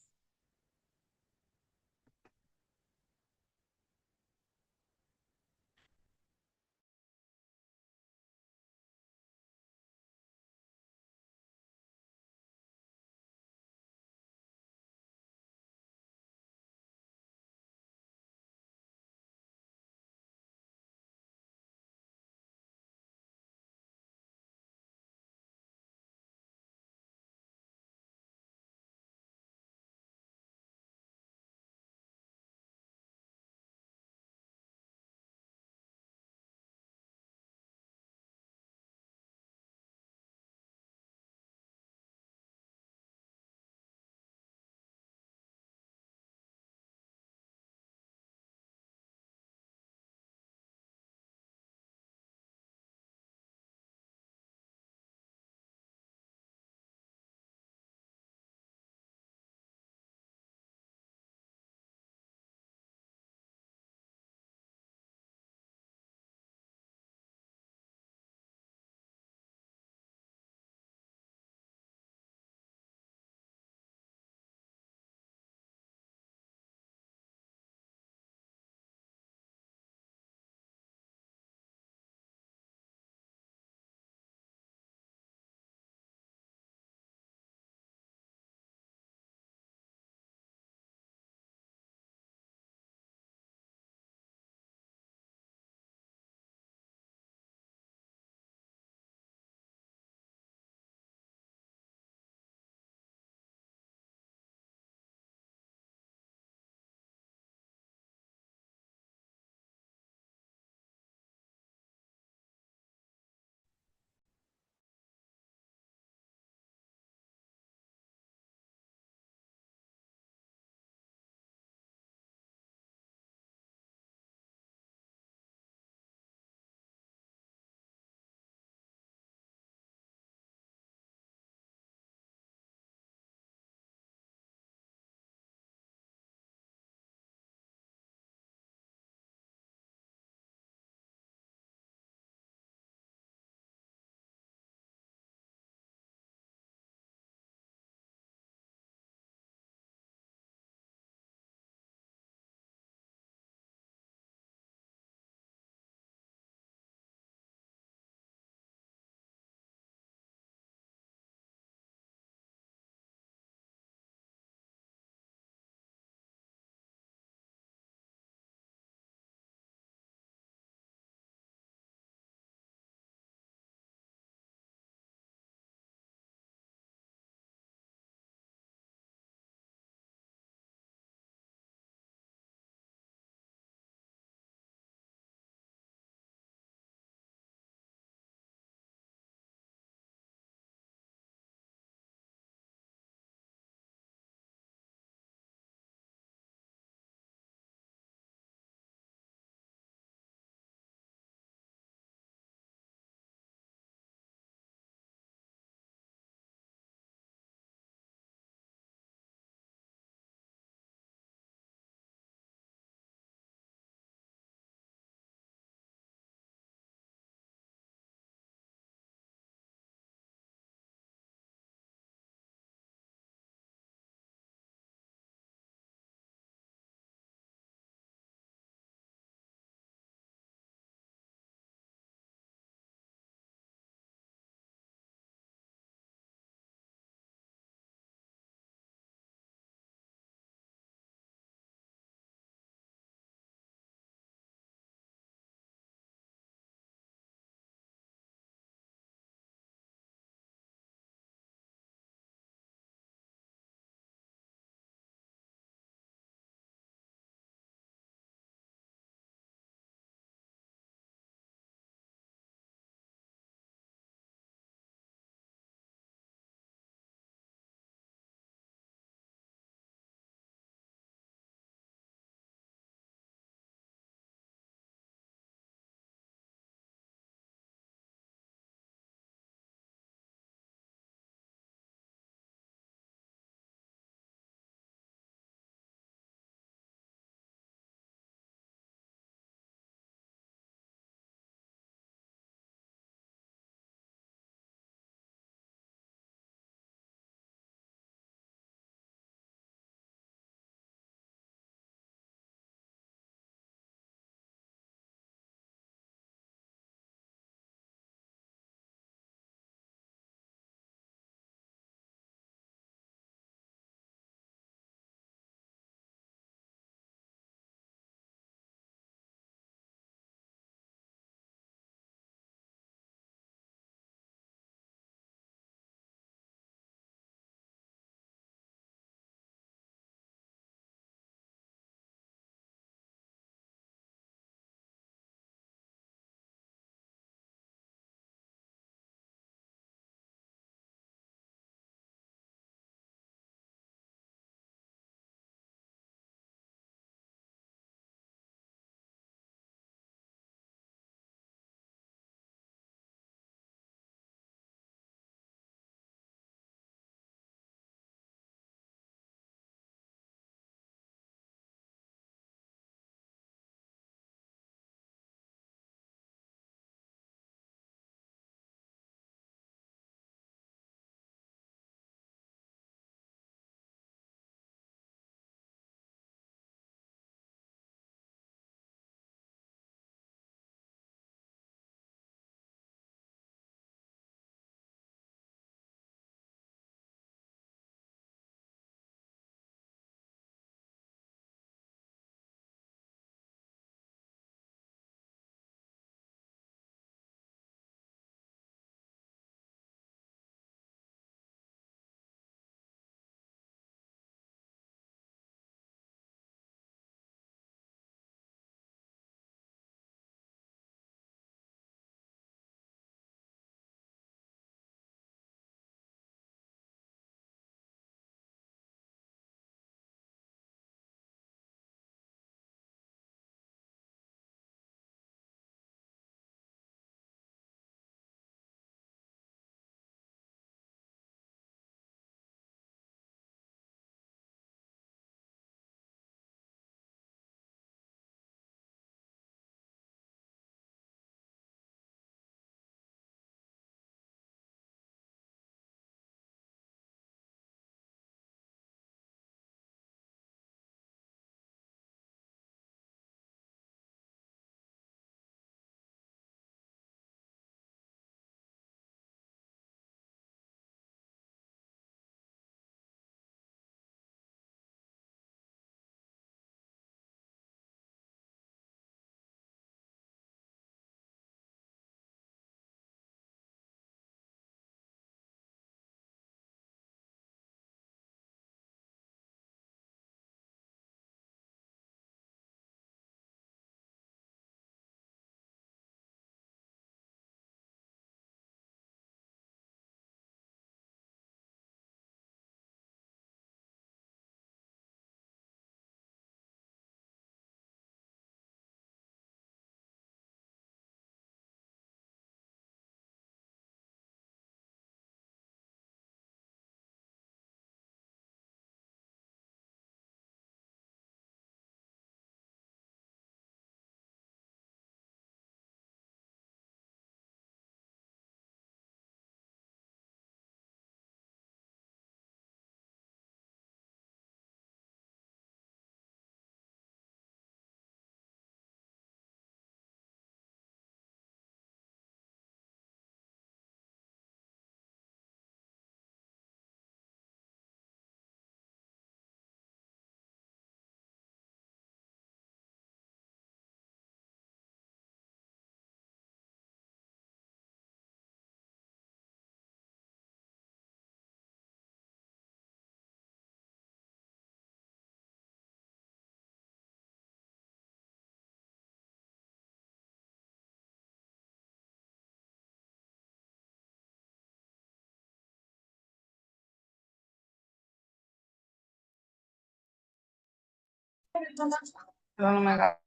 No me hagas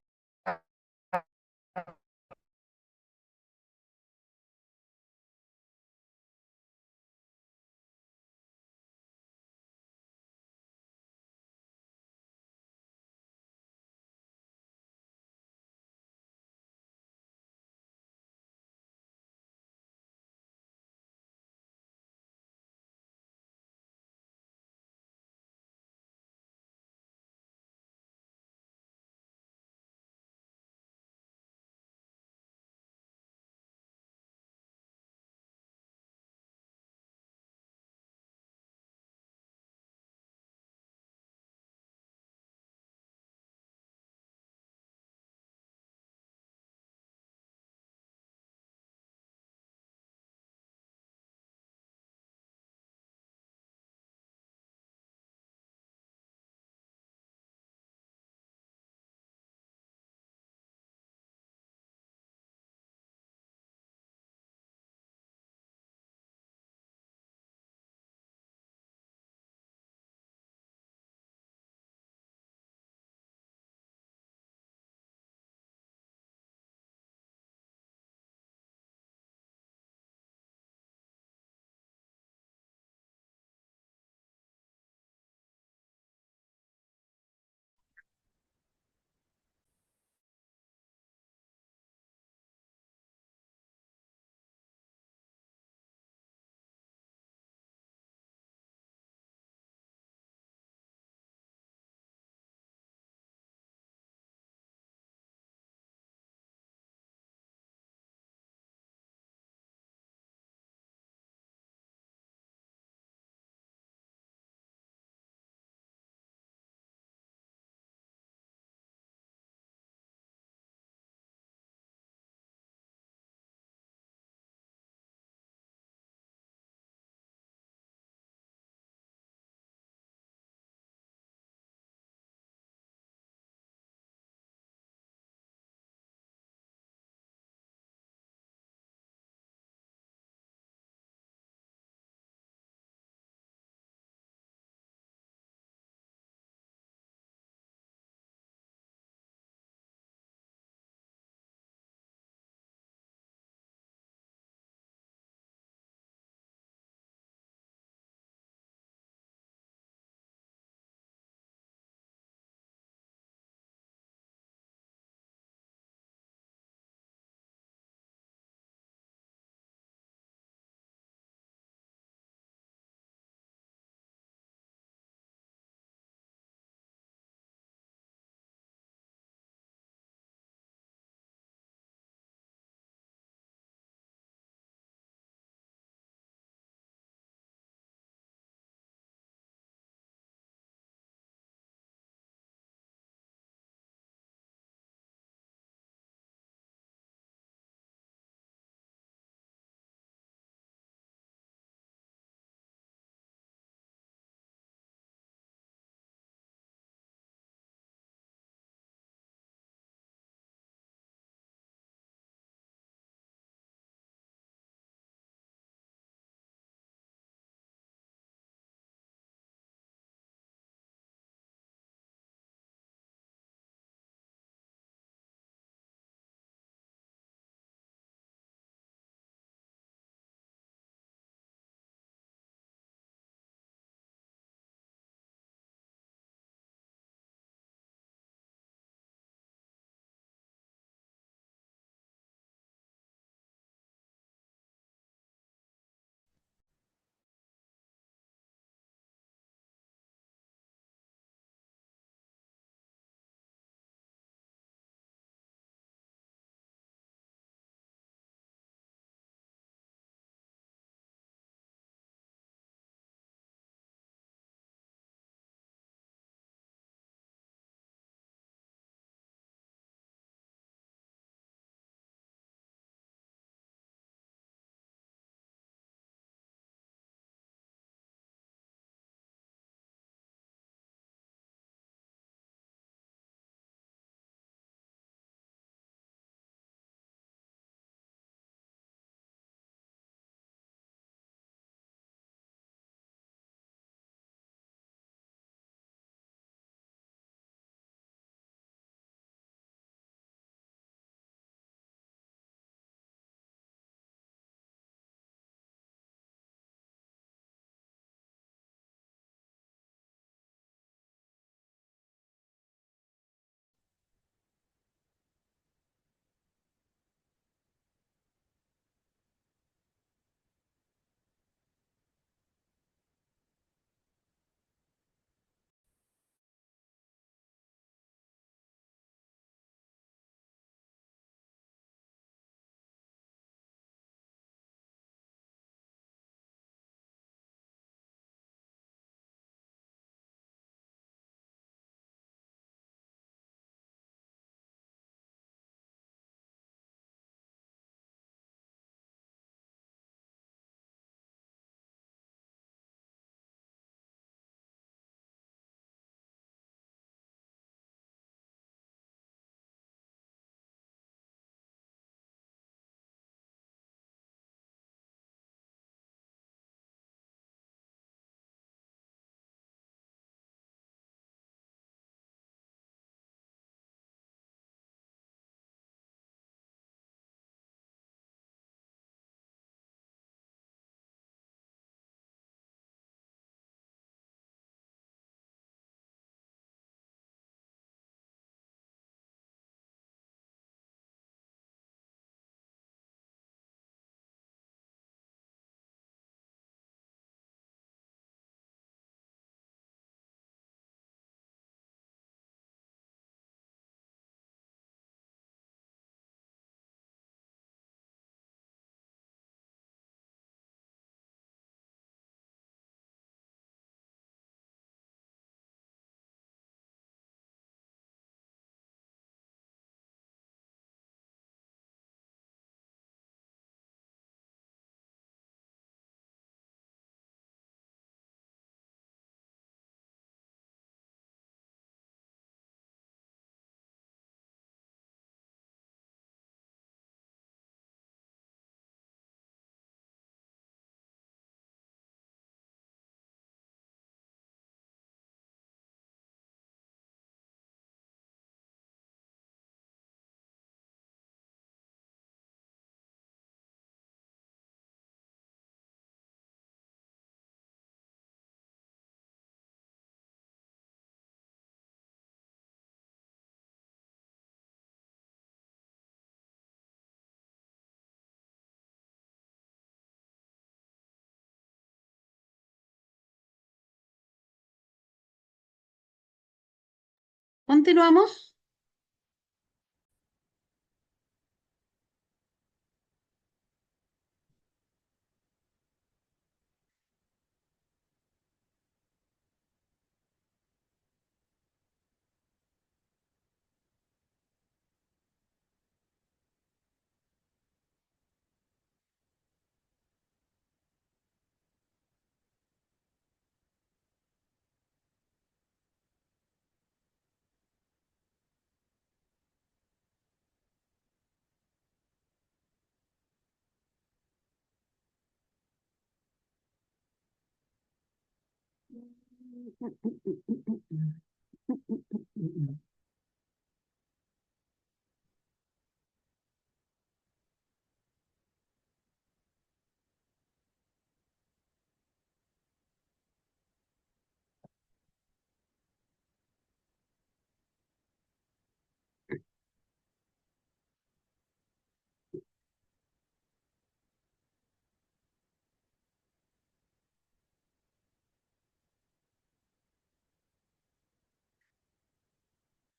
Continuamos.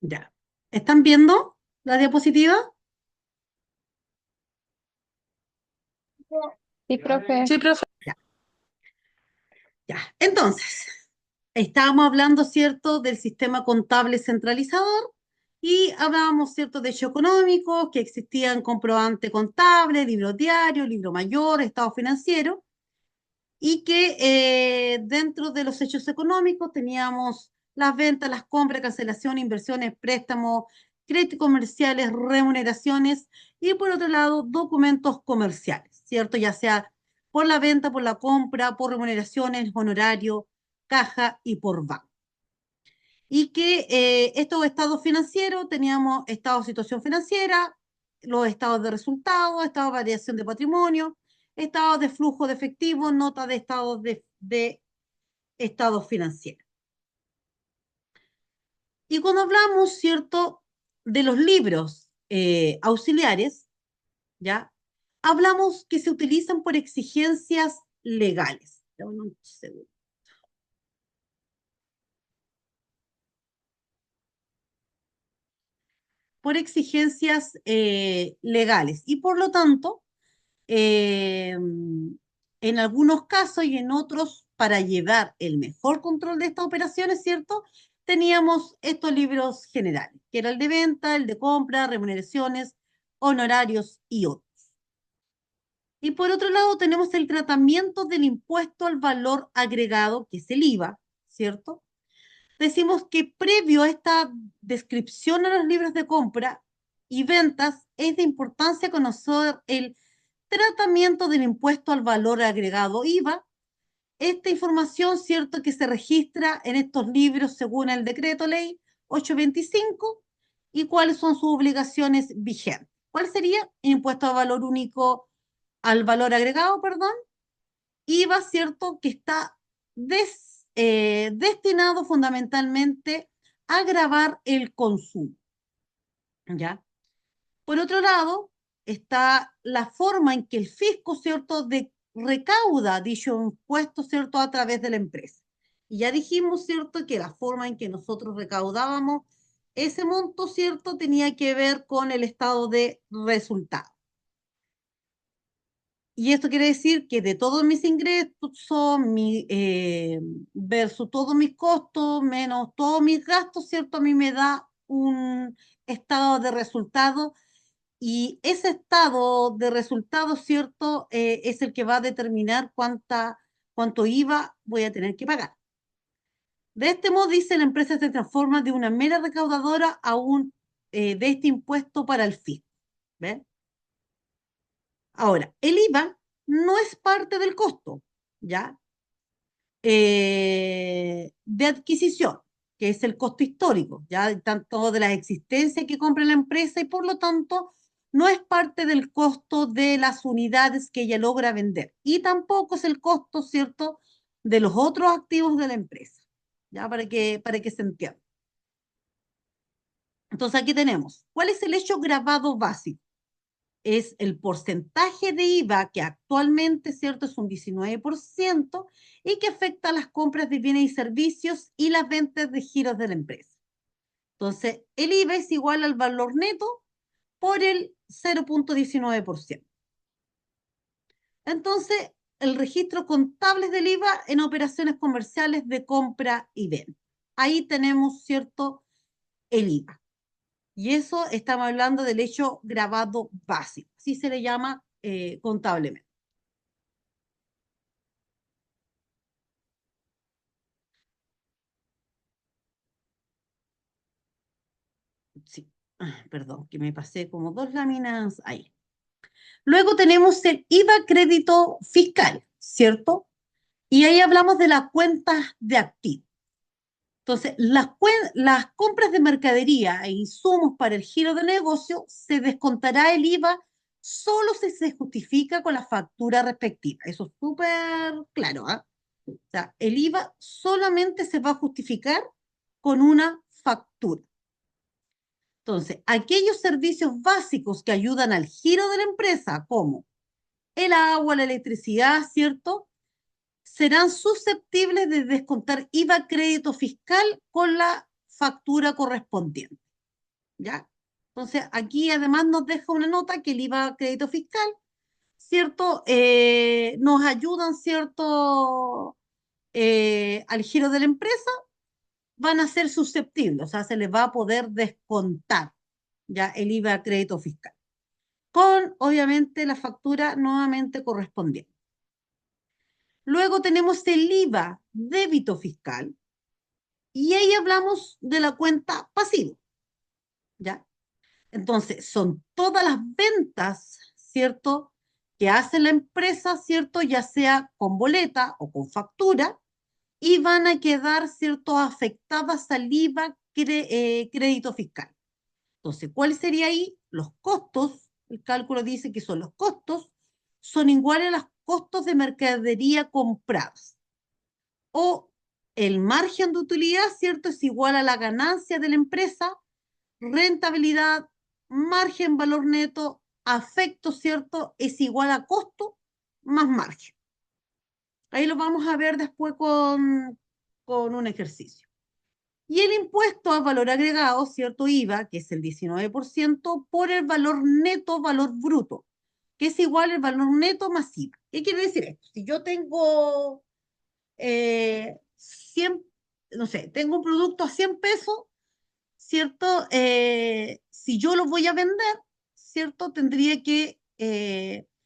Ya. ¿Están viendo la diapositiva? Sí, profe. Sí, profe. Ya. Ya. Entonces, estábamos hablando, ¿cierto?, del sistema contable centralizador y hablábamos, ¿cierto?, de hechos económicos, que existían comprobante contable, libro diario, libro mayor, estado financiero, y que dentro de los hechos económicos teníamos las ventas, las compras, cancelación, inversiones, préstamos, créditos comerciales, remuneraciones y por otro lado documentos comerciales, ¿cierto? Ya sea por la venta, por la compra, por remuneraciones, honorario, caja y por banco. Y que estos estados financieros teníamos estado de situación financiera, los estados de resultados, estado de variación de patrimonio, estado de flujo de efectivo, nota de estados de estados financieros. Y cuando hablamos, ¿cierto?, de los libros auxiliares, ¿ya? Hablamos que se utilizan por exigencias legales. Dame un segundo. Por exigencias legales. Y por lo tanto, en algunos casos y en otros, para llevar el mejor control de estas operaciones, ¿cierto? Teníamos estos libros generales, que era el de venta, el de compra, remuneraciones, honorarios y otros. Y por otro lado, tenemos el tratamiento del impuesto al valor agregado, que es el IVA, ¿cierto? Decimos que previo a esta descripción a los libros de compra y ventas, es de importancia conocer el tratamiento del impuesto al valor agregado IVA. Esta información, cierto, que se registra en estos libros según el decreto ley 825 y cuáles son sus obligaciones vigentes. ¿Cuál sería? Impuesto al valor único, al valor agregado, perdón, IVA, cierto, que está destinado fundamentalmente a gravar el consumo, ¿ya? Por otro lado, está la forma en que el fisco, ¿cierto?, recauda dicho impuesto, ¿cierto?, a través de la empresa. Y ya dijimos, ¿cierto?, que la forma en que nosotros recaudábamos ese monto, ¿cierto?, tenía que ver con el estado de resultado. Y esto quiere decir que de todos mis ingresos, versus todos mis costos, menos todos mis gastos, ¿cierto?, a mí me da un estado de resultado y ese estado de resultado, ¿cierto?, es el que va a determinar cuánto IVA voy a tener que pagar. De este modo, dice, la empresa se transforma de una mera recaudadora a de este impuesto para el fisco. ¿Ven? Ahora, el IVA no es parte del costo, ¿ya? De adquisición, que es el costo histórico, ya tanto de la existencia que compra la empresa y por lo tanto no es parte del costo de las unidades que ella logra vender y tampoco es el costo, ¿cierto?, de los otros activos de la empresa, ya para que se entienda. Entonces aquí tenemos, ¿cuál es el hecho gravado básico? Es el porcentaje de IVA que actualmente, ¿cierto?, es un 19% y que afecta a las compras de bienes y servicios y las ventas de giros de la empresa. Entonces, el IVA es igual al valor neto por el 0,19%. Entonces, el registro contable del IVA en operaciones comerciales de compra y venta. Ahí tenemos, ¿cierto?, el IVA. Y eso estamos hablando del hecho grabado básico. Así se le llama contablemente. Sí, perdón, que me pasé como dos láminas ahí. Luego tenemos el IVA crédito fiscal, ¿cierto? Y ahí hablamos de las cuentas de activos. Entonces, las compras de mercadería e insumos para el giro de negocio se descontará el IVA solo si se justifica con la factura respectiva. Eso es súper claro, ¿ah? O sea, el IVA solamente se va a justificar con una factura. Entonces, aquellos servicios básicos que ayudan al giro de la empresa, como el agua, la electricidad, ¿cierto?, serán susceptibles de descontar IVA crédito fiscal con la factura correspondiente, ¿ya? Entonces, aquí además nos deja una nota que el IVA crédito fiscal, ¿cierto?, nos ayudan, ¿cierto?, al giro de la empresa, van a ser susceptibles, o sea, se les va a poder descontar ya el IVA crédito fiscal, con obviamente la factura nuevamente correspondiente. Luego tenemos el IVA débito fiscal y ahí hablamos de la cuenta pasiva, ¿ya? Entonces, son todas las ventas, ¿cierto?, que hace la empresa, ¿cierto?, ya sea con boleta o con factura, y van a quedar, ¿cierto?, afectadas al IVA crédito fiscal. Entonces, ¿cuál sería ahí? Los costos, el cálculo dice que son los costos, son iguales a los costos de mercadería compradas. O el margen de utilidad, ¿cierto?, es igual a la ganancia de la empresa, rentabilidad, margen valor neto, afecto, ¿cierto?, es igual a costo más margen. Ahí lo vamos a ver después con un ejercicio. Y el impuesto a valor agregado, ¿cierto?, IVA, que es el 19%, por el valor neto, valor bruto, que es igual al valor neto más IVA. ¿Qué quiere decir esto? Si yo tengo 100, no sé, tengo un producto a 100 pesos, ¿cierto? Si yo lo voy a vender, ¿cierto? Tendría que,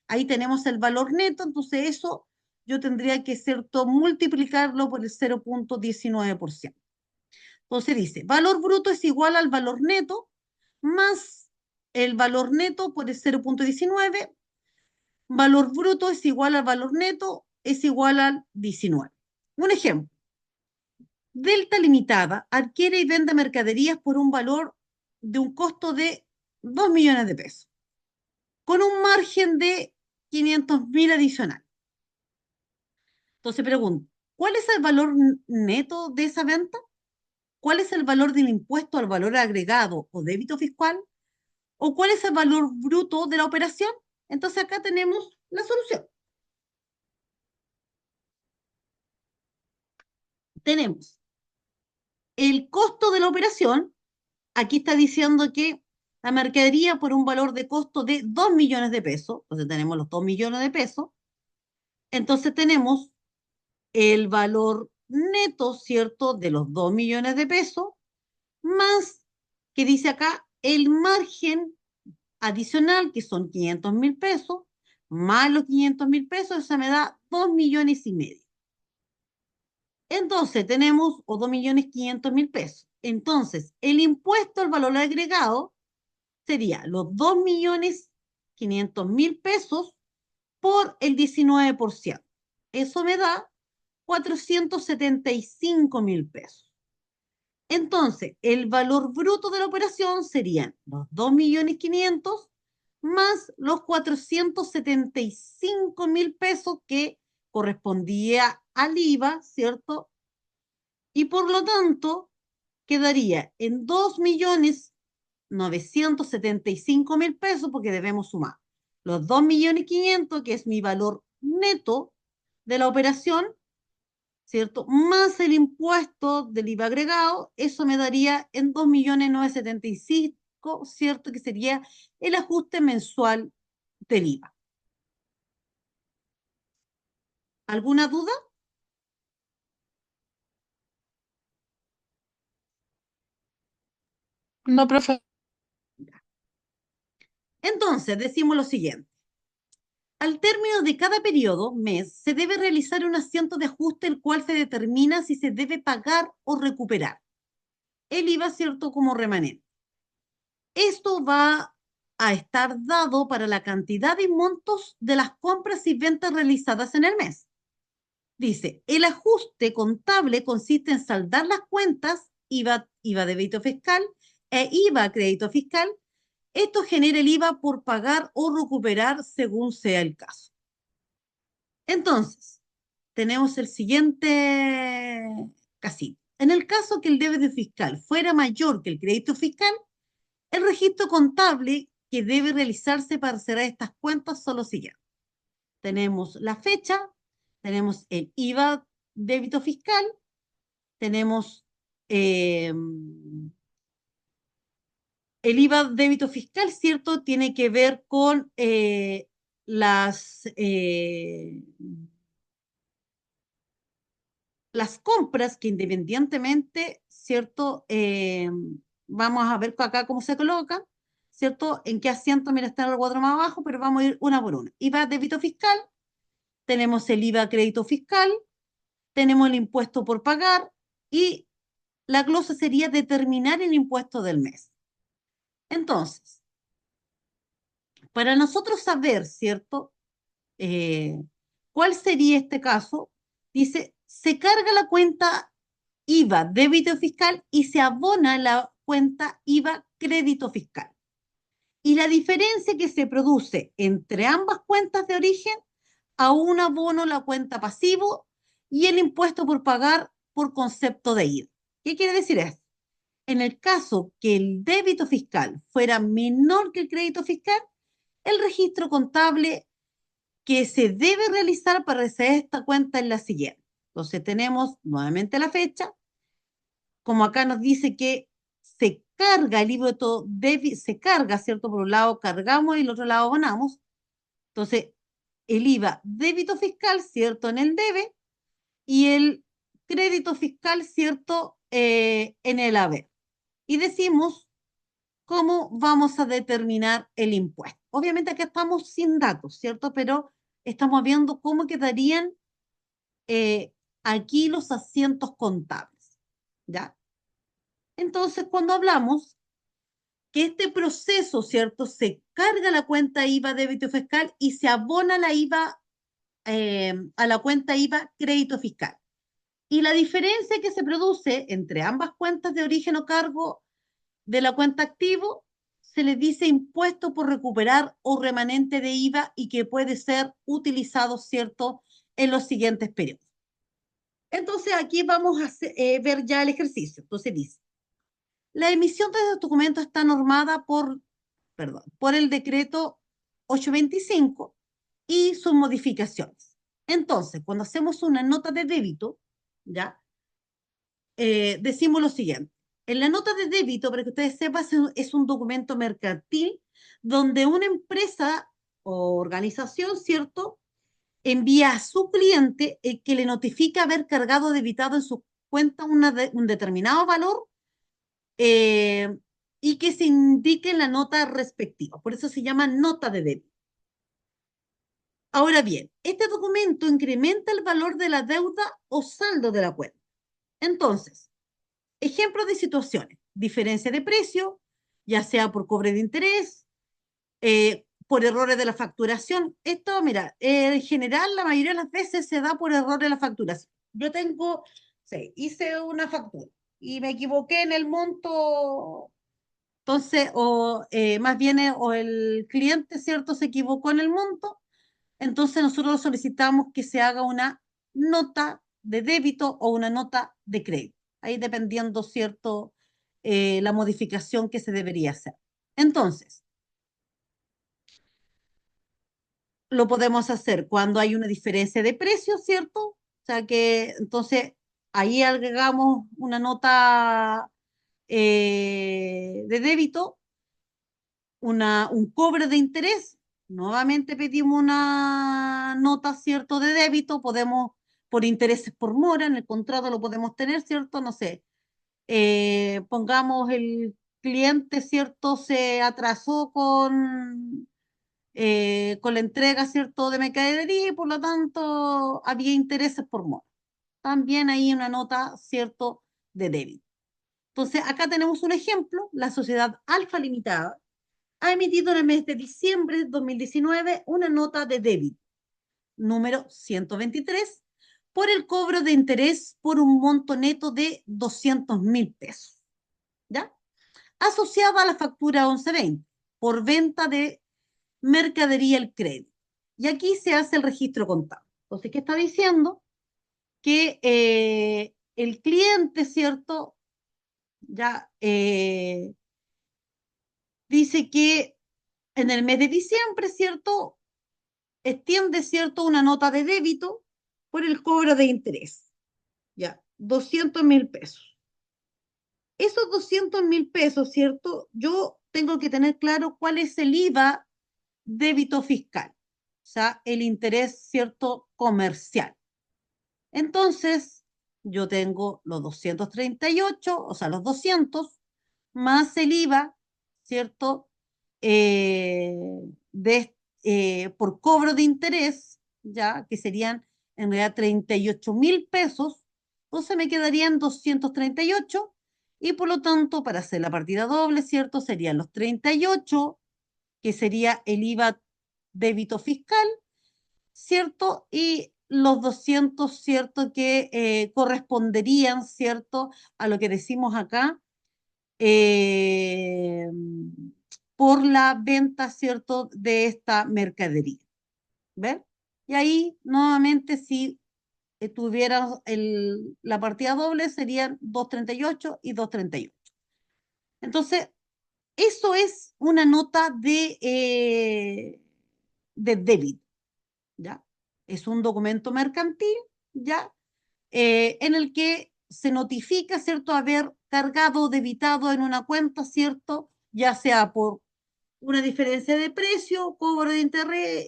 ahí tenemos el valor neto, entonces eso yo tendría que, ¿cierto?, multiplicarlo por el 0,19%. Entonces dice, valor bruto es igual al valor neto más el valor neto por el 0,19, valor bruto es igual al valor neto, es igual al 19. Un ejemplo, Delta Limitada adquiere y vende mercaderías por un valor de un costo de 2 millones de pesos, con un margen de 500.000 adicional. Entonces pregunto, ¿cuál es el valor neto de esa venta? ¿Cuál es el valor del impuesto al valor agregado o débito fiscal? ¿O cuál es el valor bruto de la operación? Entonces acá tenemos la solución. Tenemos el costo de la operación. Aquí está diciendo que la mercadería por un valor de costo de 2 millones de pesos, entonces tenemos los 2 millones de pesos, entonces tenemos el valor neto, ¿cierto?, de los 2 millones de pesos, más, que dice acá, el margen adicional, que son 500.000 pesos, más los 500.000 pesos, eso me da 2 millones y medio. Entonces tenemos, o 2.500.000 pesos. Entonces, el impuesto al valor agregado sería los 2.500.000 pesos por el 19%. Eso me da 475.000 pesos. Entonces, el valor bruto de la operación serían los 2.500.000 más los 475.000 pesos que correspondía al IVA, ¿cierto? Y por lo tanto, quedaría en 2.975.000 pesos, porque debemos sumar los 2.500.000, que es mi valor neto de la operación, ¿cierto? Más el impuesto del IVA agregado, eso me daría en 2.975.000, ¿cierto? Que sería el ajuste mensual del IVA. ¿Alguna duda? No, profe. Entonces, decimos lo siguiente. Al término de cada periodo, mes, se debe realizar un asiento de ajuste, el cual se determina si se debe pagar o recuperar el IVA, ¿cierto? Como remanente. Esto va a estar dado para la cantidad y montos de las compras y ventas realizadas en el mes. Dice, el ajuste contable consiste en saldar las cuentas, IVA débito fiscal e IVA crédito fiscal. Esto genera el IVA por pagar o recuperar según sea el caso. Entonces, tenemos el siguiente casito. En el caso que el débito fiscal fuera mayor que el crédito fiscal, el registro contable que debe realizarse para cerrar estas cuentas son los siguientes. Tenemos la fecha, tenemos el IVA débito fiscal, tenemos el IVA débito fiscal, ¿cierto? Tiene que ver con las compras que independientemente, ¿cierto? Vamos a ver acá cómo se coloca, ¿cierto? En qué asiento, mira, está el cuadro más abajo, pero vamos a ir una por una. IVA débito fiscal, tenemos el IVA crédito fiscal, tenemos el impuesto por pagar y la glosa sería determinar el impuesto del mes. Entonces, para nosotros saber, ¿cierto? ¿Cuál sería este caso? Dice, se carga la cuenta IVA débito fiscal y se abona la cuenta IVA crédito fiscal. Y la diferencia que se produce entre ambas cuentas de origen, a un abono la cuenta pasivo y el impuesto por pagar por concepto de IVA. ¿Qué quiere decir esto? En el caso que el débito fiscal fuera menor que el crédito fiscal, el registro contable que se debe realizar para hacer esta cuenta es la siguiente. Entonces tenemos nuevamente la fecha, como acá nos dice que se carga el IVA se carga, ¿cierto? Por un lado cargamos y el otro lado abonamos. Entonces, el IVA débito fiscal, ¿cierto? En el debe y el crédito fiscal, ¿cierto? En el haber. Y decimos cómo vamos a determinar el impuesto. Obviamente acá estamos sin datos, ¿cierto? Pero estamos viendo cómo quedarían aquí los asientos contables, ¿ya? Entonces, cuando hablamos que este proceso, ¿cierto? Se carga la cuenta IVA débito fiscal y se abona la IVA a la cuenta IVA crédito fiscal. Y la diferencia que se produce entre ambas cuentas de origen o cargo de la cuenta activo se le dice impuesto por recuperar o remanente de IVA y que puede ser utilizado, ¿cierto?, en los siguientes periodos. Entonces, aquí vamos a ver ya el ejercicio. Entonces dice, la emisión de este documento está normada por el decreto 825 y sus modificaciones. Entonces, cuando hacemos una nota de débito, ¿ya? Decimos lo siguiente. En la nota de débito, para que ustedes sepan, es un documento mercantil donde una empresa o organización, ¿cierto?, envía a su cliente el que le notifica haber cargado o debitado en su cuenta un determinado valor eh, y que se indique en la nota respectiva. Por eso se llama nota de débito. Ahora bien, este documento incrementa el valor de la deuda o saldo de la cuenta. Entonces, ejemplos de situaciones, diferencia de precio, ya sea por cobre de interés, por errores de la facturación. Esto, mira, en general la mayoría de las veces se da por error de la facturación. Yo hice una factura y me equivoqué en el monto, entonces, más bien, o el cliente, ¿cierto?, se equivocó en el monto, entonces nosotros solicitamos que se haga una nota de débito o una nota de crédito, ahí dependiendo, ¿cierto?, la modificación que se debería hacer. Entonces, lo podemos hacer cuando hay una diferencia de precio, ¿cierto? sea que entonces ahí agregamos una nota de débito, un cobro de interés. Nuevamente pedimos una nota, ¿cierto?, de débito. Podemos, por intereses por mora, en el contrato lo podemos tener, ¿cierto? No sé, pongamos el cliente, ¿cierto?, se atrasó con la entrega, ¿cierto?, de mercadería y por lo tanto había intereses por mora. También hay una nota, ¿cierto?, de débito. Entonces, acá tenemos un ejemplo. La sociedad Alfa Limitada ha emitido en el mes de diciembre de 2019 una nota de débito número 123 por el cobro de interés por un monto neto de 200.000 pesos, ¿ya? Asociada a la factura 1120 por venta de mercadería al crédito. Y aquí se hace el registro contable. Entonces, ¿qué está diciendo? Que el cliente, ¿cierto? Ya dice que en el mes de diciembre, ¿cierto?, extiende, ¿cierto?, una nota de débito por el cobro de interés, ya, 200.000 pesos. Esos 200.000 pesos, ¿cierto? Yo tengo que tener claro cuál es el IVA débito fiscal, o sea, el interés, ¿cierto?, comercial. Entonces, yo tengo los 238, o sea, los 200, más el IVA, ¿cierto? De, por cobro de interés, ya, que serían en realidad 38.000 pesos, entonces me quedarían 238 y por lo tanto, para hacer la partida doble, ¿cierto? Serían los 38, que sería el IVA débito fiscal, ¿cierto? Y los 200, ¿cierto? Que corresponderían, ¿cierto? A lo que decimos acá, eh, por la venta, ¿cierto?, de esta mercadería. ¿Ven? Y ahí, nuevamente, si tuviera la partida doble, serían 238 y 238. Entonces, eso es una nota de débito, ¿ya? Es un documento mercantil, ¿ya? En el que se notifica, ¿cierto?, haber cargado o debitado en una cuenta, ¿cierto?, ya sea por una diferencia de precio, cobro de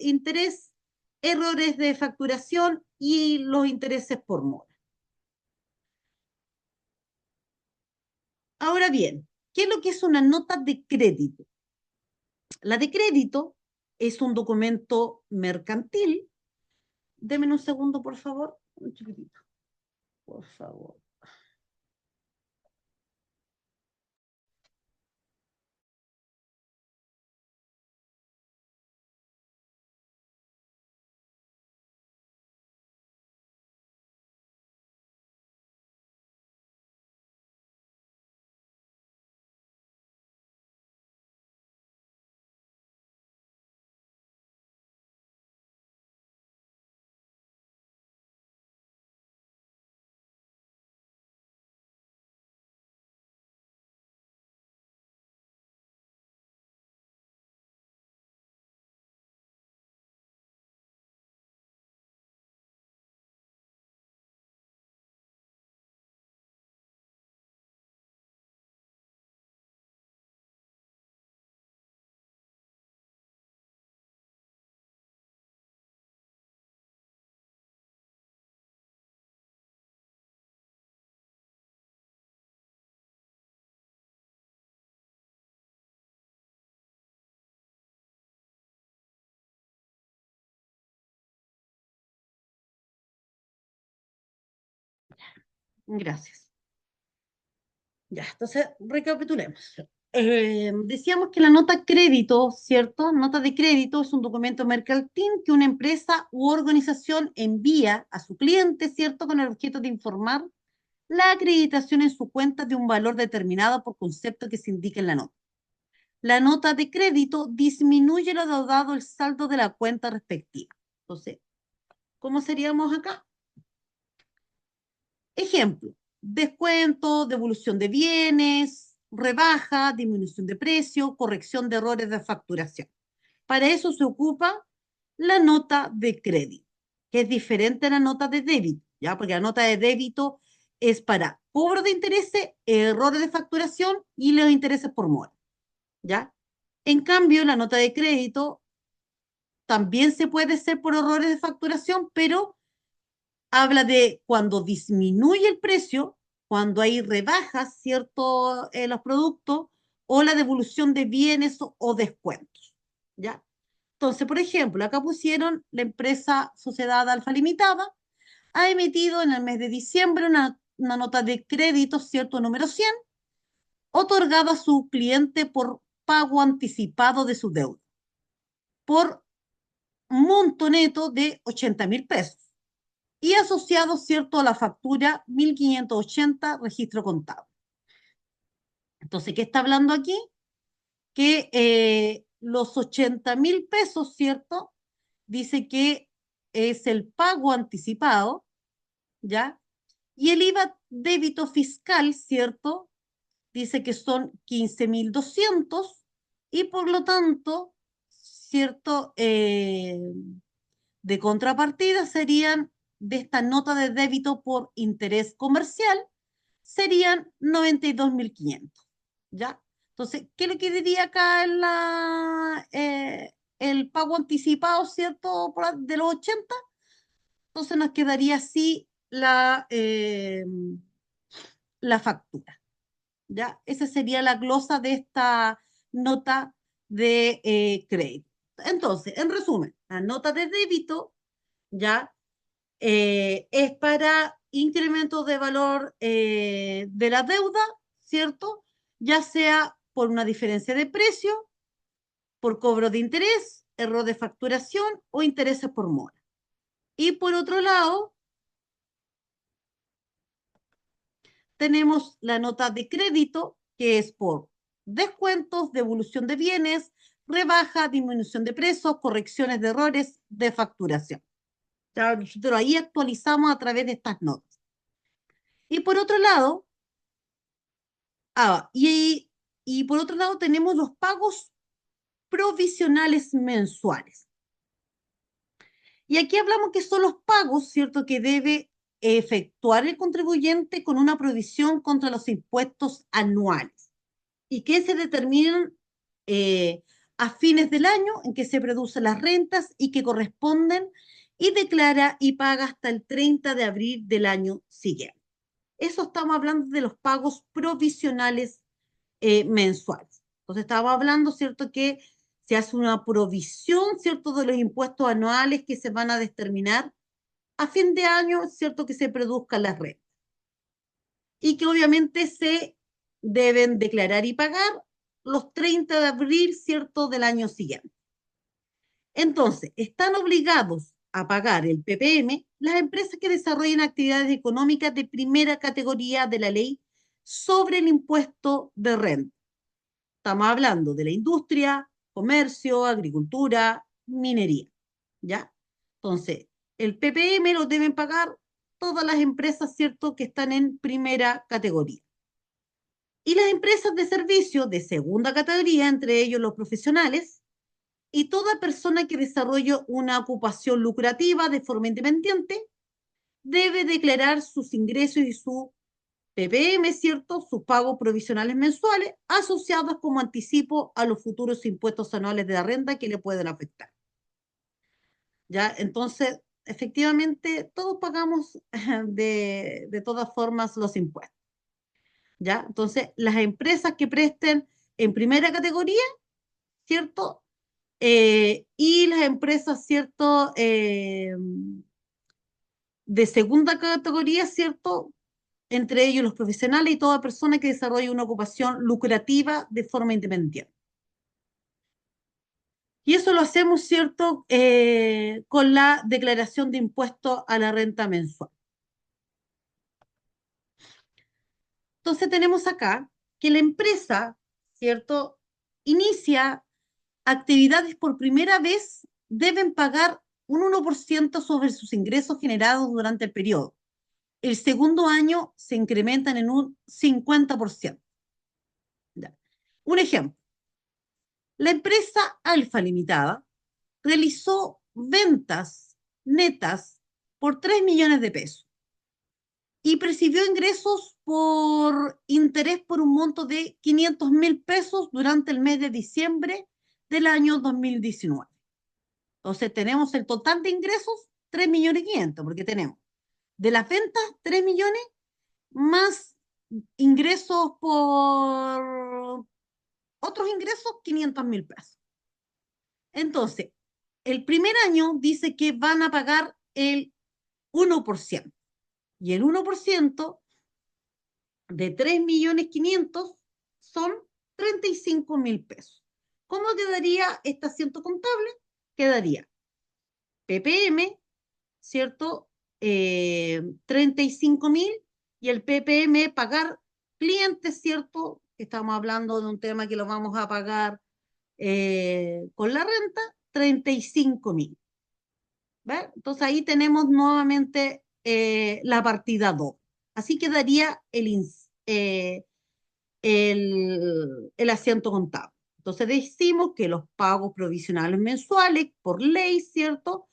interés, errores de facturación y los intereses por mora. Ahora bien, ¿qué es lo que es una nota de crédito? La de crédito es un documento mercantil. Deme un segundo, por favor. Un chiquitito, por favor. Gracias. Ya, entonces recapitulemos. Decíamos que la nota crédito, ¿cierto? Nota de crédito es un documento mercantil que una empresa u organización envía a su cliente, ¿cierto? Con el objeto de informar la acreditación en su cuenta de un valor determinado por concepto que se indique en la nota. La nota de crédito disminuye lo deudado el saldo de la cuenta respectiva. Entonces, ¿cómo seríamos acá? Ejemplo, descuento, devolución de bienes, rebaja, disminución de precio, corrección de errores de facturación. Para eso se ocupa la nota de crédito, que es diferente a la nota de débito. ¿ya? Porque la nota de débito es para cobro de intereses, errores de facturación y los intereses por mora, ¿ya? En cambio, la nota de crédito también se puede hacer por errores de facturación, pero habla de cuando disminuye el precio, cuando hay rebajas, ¿cierto?, en los productos, o la devolución de bienes o descuentos, ¿ya? Entonces, por ejemplo, acá pusieron la empresa Sociedad Alfa Limitada, ha emitido en el mes de diciembre una nota de crédito, ¿cierto?, número 100, otorgada a su cliente por pago anticipado de su deuda, por monto neto de 80.000 pesos y asociado, ¿cierto?, a la factura 1580 registro contable. Entonces, ¿qué está hablando aquí? Que los 80.000 pesos, ¿cierto? Dice que es el pago anticipado, ¿ya? Y el IVA débito fiscal, ¿cierto? Dice que son 15.200 y por lo tanto, ¿cierto? De contrapartida serían de esta nota de débito por interés comercial, serían 92.500, ¿ya? Entonces, ¿qué es lo que diría acá en el pago anticipado, ¿cierto? De los 80? Entonces nos quedaría así la factura, ¿ya? Esa sería la glosa de esta nota de crédito. Entonces, en resumen, la nota de débito, ¿ya? Es para incremento de valor de la deuda, ¿cierto? Ya sea por una diferencia de precio, por cobro de interés, error de facturación o intereses por mora. Y por otro lado, tenemos la nota de crédito, que es por descuentos, devolución de bienes, rebaja, disminución de precios, correcciones de errores de facturación. Ya nosotros ahí actualizamos a través de estas notas. Y por otro lado, y por otro lado tenemos los pagos provisionales mensuales. Y aquí hablamos que son los pagos, ¿cierto?, que debe efectuar el contribuyente con una provisión contra los impuestos anuales y que se determinan a fines del año en que se producen las rentas y que corresponden y declara y paga hasta el 30 de abril del año siguiente. Eso estamos hablando de los pagos provisionales mensuales. Entonces estábamos hablando, ¿cierto?, que se hace una provisión, ¿cierto?, de los impuestos anuales que se van a determinar a fin de año, ¿cierto?, que se produzcan las rentas. Y que obviamente se deben declarar y pagar los 30 de abril, ¿cierto?, del año siguiente. Entonces, están obligados a pagar el PPM las empresas que desarrollen actividades económicas de primera categoría de la ley sobre el impuesto de renta. Estamos hablando de la industria, comercio, agricultura, minería, ¿ya? Entonces, el PPM lo deben pagar todas las empresas, ¿cierto?, que están en primera categoría. Y las empresas de servicio de segunda categoría, entre ellos los profesionales, y toda persona que desarrolle una ocupación lucrativa de forma independiente, debe declarar sus ingresos y su PPM, ¿cierto?, sus pagos provisionales mensuales asociados como anticipo a los futuros impuestos anuales de la renta que le pueden afectar. ¿Ya? Entonces, efectivamente, todos pagamos de todas formas los impuestos. ¿Ya? Entonces, las empresas que presten en primera categoría, ¿cierto? Y las empresas, ¿cierto?, de segunda categoría, ¿cierto?, entre ellos los profesionales y toda persona que desarrolle una ocupación lucrativa de forma independiente. Y eso lo hacemos, ¿cierto?, con la declaración de impuesto a la renta mensual. Entonces tenemos acá que la empresa, ¿cierto?, inicia actividades por primera vez, deben pagar un 1% sobre sus ingresos generados durante el periodo. El segundo año se incrementan en un 50%. ¿Ya? Un ejemplo. La empresa Alfa Limitada realizó ventas netas por 3 millones de pesos y percibió ingresos por interés por un monto de 500.000 pesos durante el mes de diciembre del año 2019. Entonces tenemos el total de ingresos 3.500.000, porque tenemos de las ventas 3 millones más ingresos por otros ingresos 500.000 pesos. Entonces, el primer año dice que van a pagar el 1%, y el 1% de 3.500.000 son 35.000 pesos. ¿Cómo quedaría este asiento contable? Quedaría PPM, ¿cierto? 35.000, y el PPM pagar clientes, ¿cierto? Estamos hablando de un tema que lo vamos a pagar con la renta, 35.000. ¿Ves? Entonces ahí tenemos nuevamente la partida 2. Así quedaría el asiento contable. Entonces decimos que los pagos provisionales mensuales por ley, ¿cierto?,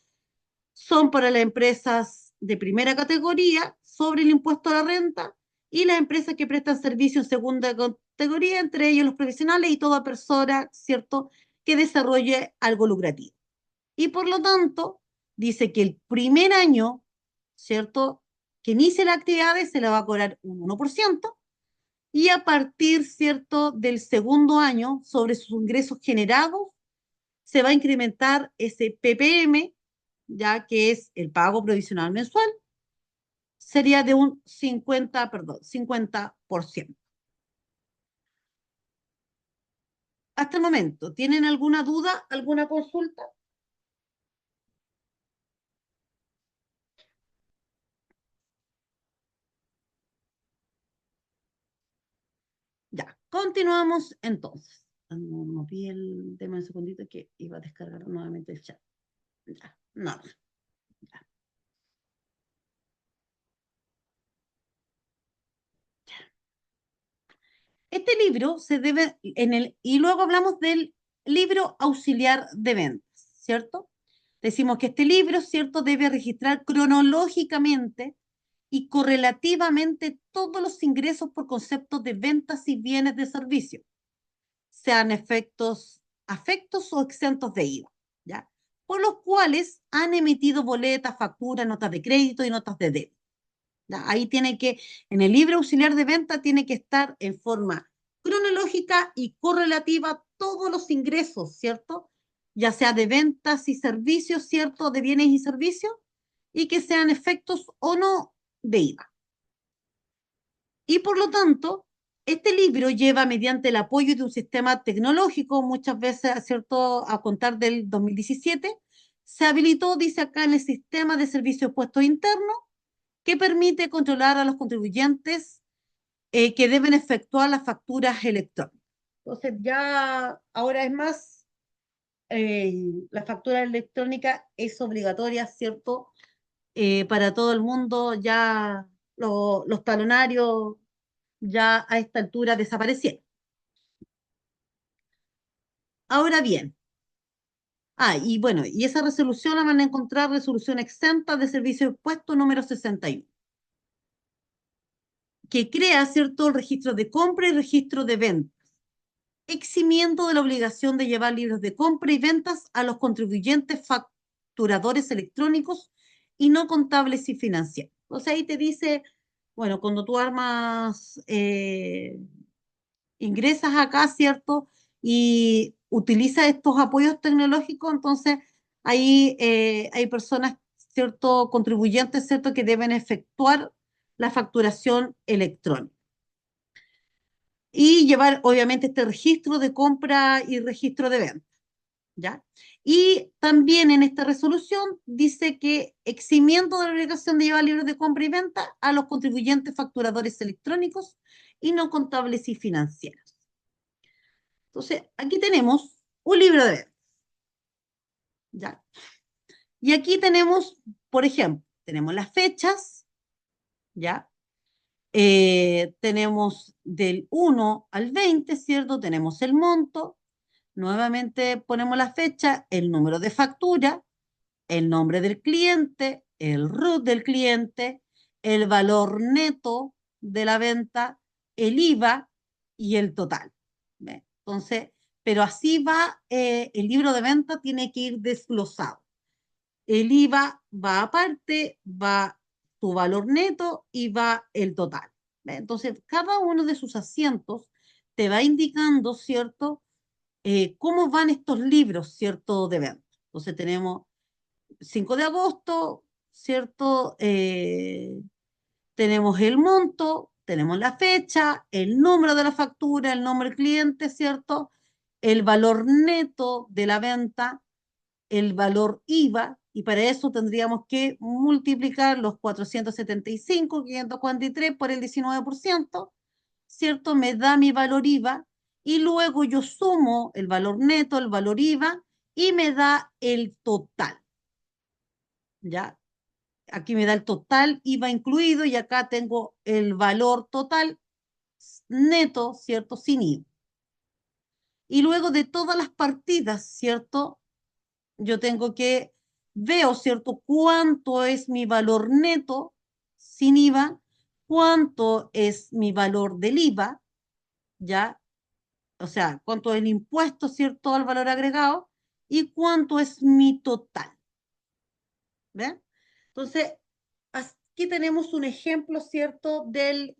son para las empresas de primera categoría sobre el impuesto a la renta, y las empresas que prestan servicio en segunda categoría, entre ellos los profesionales y toda persona, ¿cierto?, que desarrolle algo lucrativo. Y por lo tanto, dice que el primer año, ¿cierto?, que inicie las actividades se le va a cobrar un 1%, y a partir, ¿cierto?, del segundo año, sobre sus ingresos generados, se va a incrementar ese PPM, ya que es el pago provisional mensual, sería de un 50%. Hasta el momento, ¿tienen alguna duda, alguna consulta? Ya, continuamos entonces. No vi el tema en un segundito, que iba a descargar nuevamente el chat. Ya, nada. Ya. Este libro se debe, y luego hablamos del libro auxiliar de ventas, ¿cierto? Decimos que este libro, ¿cierto?, debe registrar cronológicamente y correlativamente todos los ingresos por conceptos de ventas y bienes de servicio, sean afectos o exentos de IVA, ¿ya?, por los cuales han emitido boletas, facturas, notas de crédito y notas de débito. ¿Ya? Ahí tiene que, en el libro auxiliar de venta, tiene que estar en forma cronológica y correlativa todos los ingresos, ¿cierto?, ya sea de ventas y servicios, ¿cierto?, de bienes y servicios, y que sean efectos o no de IVA. Y por lo tanto, este libro lleva, mediante el apoyo de un sistema tecnológico, muchas veces, ¿cierto?, a contar del 2017, se habilitó, dice acá, en el sistema de servicios de puestos internos, que permite controlar a los contribuyentes que deben efectuar las facturas electrónicas. Entonces ya ahora es más, la factura electrónica es obligatoria, ¿cierto?, para todo el mundo. Ya los talonarios ya a esta altura desaparecieron. Ahora bien, y bueno, y esa resolución la van a encontrar, resolución exenta de servicio de impuesto número 61, que crea, ¿cierto?, el registro de compra y registro de ventas, eximiendo de la obligación de llevar libros de compra y ventas a los contribuyentes facturadores electrónicos y no contables y financieros. O sea, ahí te dice, bueno, cuando tú armas, ingresas acá, ¿cierto?, y utilizas estos apoyos tecnológicos, entonces ahí hay personas, ¿cierto?, contribuyentes, ¿cierto?, que deben efectuar la facturación electrónica y llevar, obviamente, este registro de compra y registro de venta, ¿ya? Y también en esta resolución dice que eximiendo de la obligación de llevar libros de compra y venta a los contribuyentes facturadores electrónicos y no contables y financieros. Entonces, aquí tenemos un libro de ventas, ¿ya? Y aquí tenemos, por ejemplo, tenemos las fechas, ¿ya? Tenemos del 1 al 20, ¿cierto? Tenemos el monto, nuevamente ponemos la fecha, el número de factura, el nombre del cliente, el RUT del cliente, el valor neto de la venta, el IVA y el total. ¿Ve? Entonces, pero así va, el libro de venta tiene que ir desglosado. El IVA va aparte, va tu valor neto y va el total. ¿Ve? Entonces, cada uno de sus asientos te va indicando, ¿cierto? Cómo van estos libros, ¿cierto? De venta. Entonces, tenemos 5 de agosto, ¿cierto? Tenemos el monto, tenemos la fecha, el número de la factura, el nombre del cliente, ¿cierto? El valor neto de la venta, el valor IVA, y para eso tendríamos que multiplicar los 475, 543 por el 19%, ¿cierto? Me da mi valor IVA, y luego yo sumo el valor neto, el valor IVA, y me da el total, ¿ya? Aquí me da el total IVA incluido, y acá tengo el valor total neto, ¿cierto? Sin IVA. Y luego de todas las partidas, ¿cierto? Yo tengo que veo, ¿cierto? Cuánto es mi valor neto sin IVA, cuánto es mi valor del IVA, ¿ya? O sea, cuánto es el impuesto, ¿cierto? Al valor agregado, y cuánto es mi total. ¿Ven? Entonces, aquí tenemos un ejemplo, ¿cierto? Del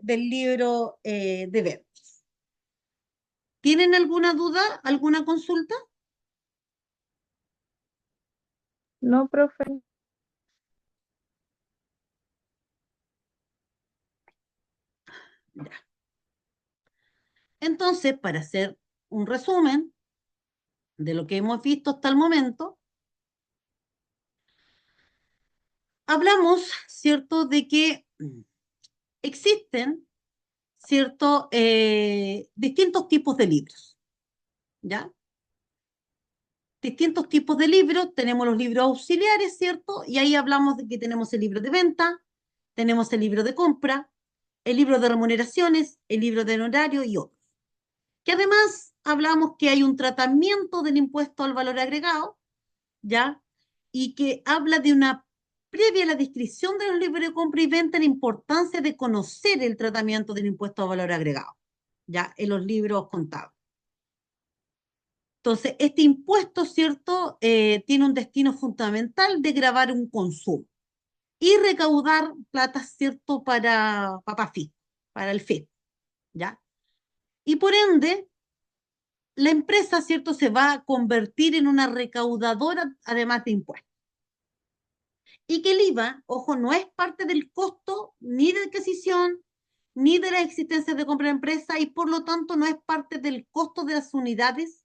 libro de ventas. ¿Tienen alguna duda, alguna consulta? No, profe. Ya. Entonces, para hacer un resumen de lo que hemos visto hasta el momento, hablamos, ¿cierto?, de que existen, ¿cierto?, distintos tipos de libros, ¿ya? Distintos tipos de libros, tenemos los libros auxiliares, ¿cierto? Y ahí hablamos de que tenemos el libro de venta, tenemos el libro de compra, el libro de remuneraciones, el libro de honorario y otros. Que además hablamos que hay un tratamiento del impuesto al valor agregado, ¿ya? Y que habla de una, previa a la descripción de los libros de compra y venta, la importancia de conocer el tratamiento del impuesto al valor agregado, ¿ya? En los libros contables. Entonces, este impuesto, ¿cierto? Tiene un destino fundamental de gravar un consumo y recaudar plata, ¿cierto? Para FIC, para el FIC, ¿ya? Y por ende, la empresa, ¿cierto? Se va a convertir en una recaudadora, además de impuestos. Y que el IVA, ojo, no es parte del costo ni de adquisición, ni de las existencias de compra de empresa, y por lo tanto no es parte del costo de las unidades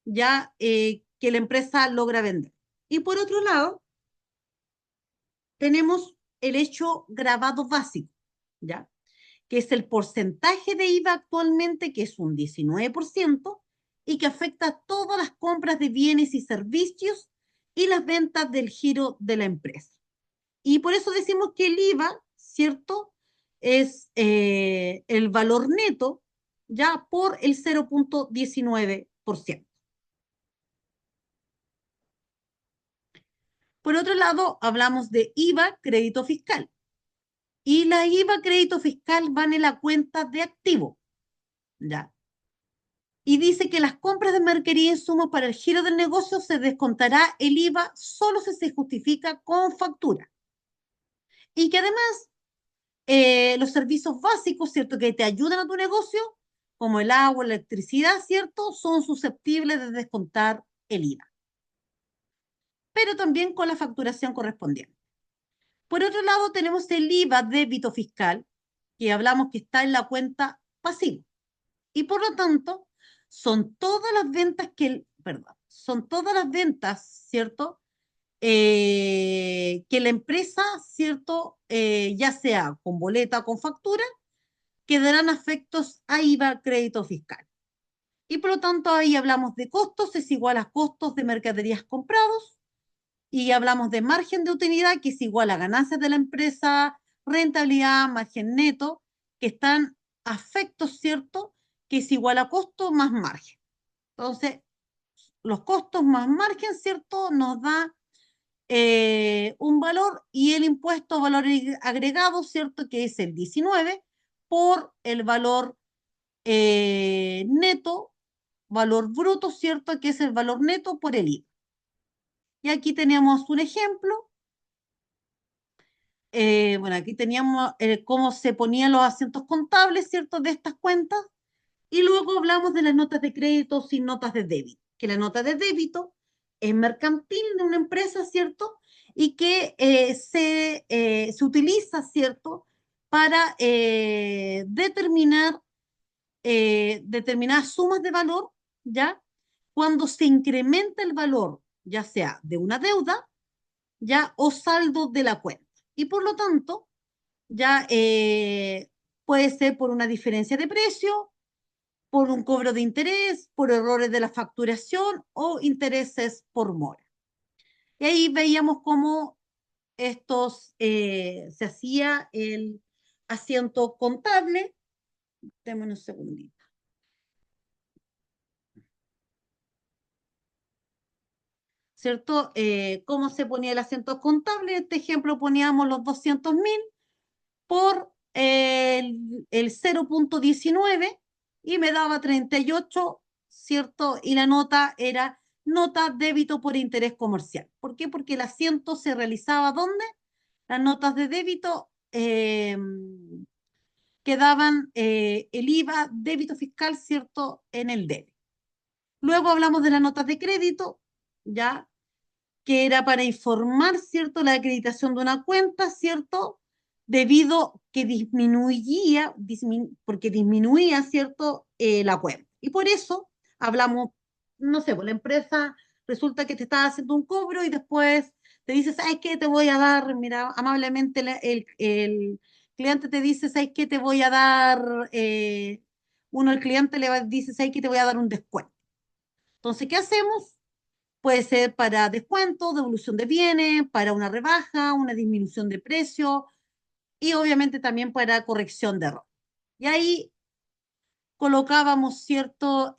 ya que la empresa logra vender. Y por otro lado, tenemos el hecho grabado básico, ¿ya? Que es el porcentaje de IVA actualmente, que es un 19%, y que afecta a todas las compras de bienes y servicios y las ventas del giro de la empresa. Y por eso decimos que el IVA, ¿cierto? Es el valor neto ya por el 0,19%. Por otro lado, hablamos de IVA crédito fiscal. Y la IVA crédito fiscal van en la cuenta de activo, ¿ya? Y dice que las compras de mercadería y insumos para el giro del negocio se descontará el IVA solo si se justifica con factura. Y que además los servicios básicos, ¿cierto?, que te ayudan a tu negocio, como el agua, la electricidad, ¿cierto?, son susceptibles de descontar el IVA. Pero también con la facturación correspondiente. Por otro lado, tenemos el IVA débito fiscal, que hablamos que está en la cuenta pasiva. Y por lo tanto, son todas las ventas son todas las ventas, ¿cierto? Que la empresa, ¿cierto? Ya sea con boleta o con factura, quedarán afectos a IVA crédito fiscal. Y por lo tanto, ahí hablamos de costos, es igual a costos de mercaderías comprados, y hablamos de margen de utilidad, que es igual a ganancias de la empresa, rentabilidad, margen neto, que están afectos, ¿cierto? Que es igual a costo más margen. Entonces, los costos más margen, ¿cierto? Nos da un valor y el impuesto a valor agregado, ¿cierto? Que es el 19 por el valor neto, valor bruto, ¿cierto? Que es el valor neto por el IVA. Y aquí tenemos un ejemplo. Bueno, aquí teníamos cómo se ponían los asientos contables, ¿cierto? De estas cuentas. Y luego hablamos de las notas de crédito sin notas de débito, que la nota de débito es mercantil de una empresa, ¿cierto? Y que se utiliza, ¿cierto? Para determinar determinadas sumas de valor, ¿ya? Cuando se incrementa el valor, ya sea de una deuda, ¿ya? O saldo de la cuenta. Y por lo tanto, ya puede ser por una diferencia de precio, por un cobro de interés, por errores de la facturación o intereses por mora. Y ahí veíamos cómo estos se hacía el asiento contable. Démonos un segundito. ¿Cierto? ¿Cómo se ponía el asiento contable? En este ejemplo poníamos los 200.000 por el 0,19 y me daba 38, ¿cierto? Y la nota era nota débito por interés comercial. ¿Por qué? Porque el asiento se realizaba ¿dónde? Las notas de débito quedaban el IVA, débito fiscal, ¿cierto? En el débito. Luego hablamos de las notas de crédito, ¿ya? Que era para informar, ¿cierto?, la acreditación de una cuenta, ¿cierto?, debido que porque disminuía, ¿cierto?, la cuenta. Y por eso hablamos, no sé, pues la empresa resulta que te está haciendo un cobro y después te dice, ¿sabes qué? Te voy a dar, mira, amablemente el cliente te dice, ¿sabes qué? Te voy a dar, el cliente dice, ¿sabes qué? Te voy a dar un descuento. Entonces, ¿qué hacemos? Puede ser para descuento, devolución de bienes, para una rebaja, una disminución de precio y obviamente también para corrección de error. Y ahí colocábamos, ¿cierto?,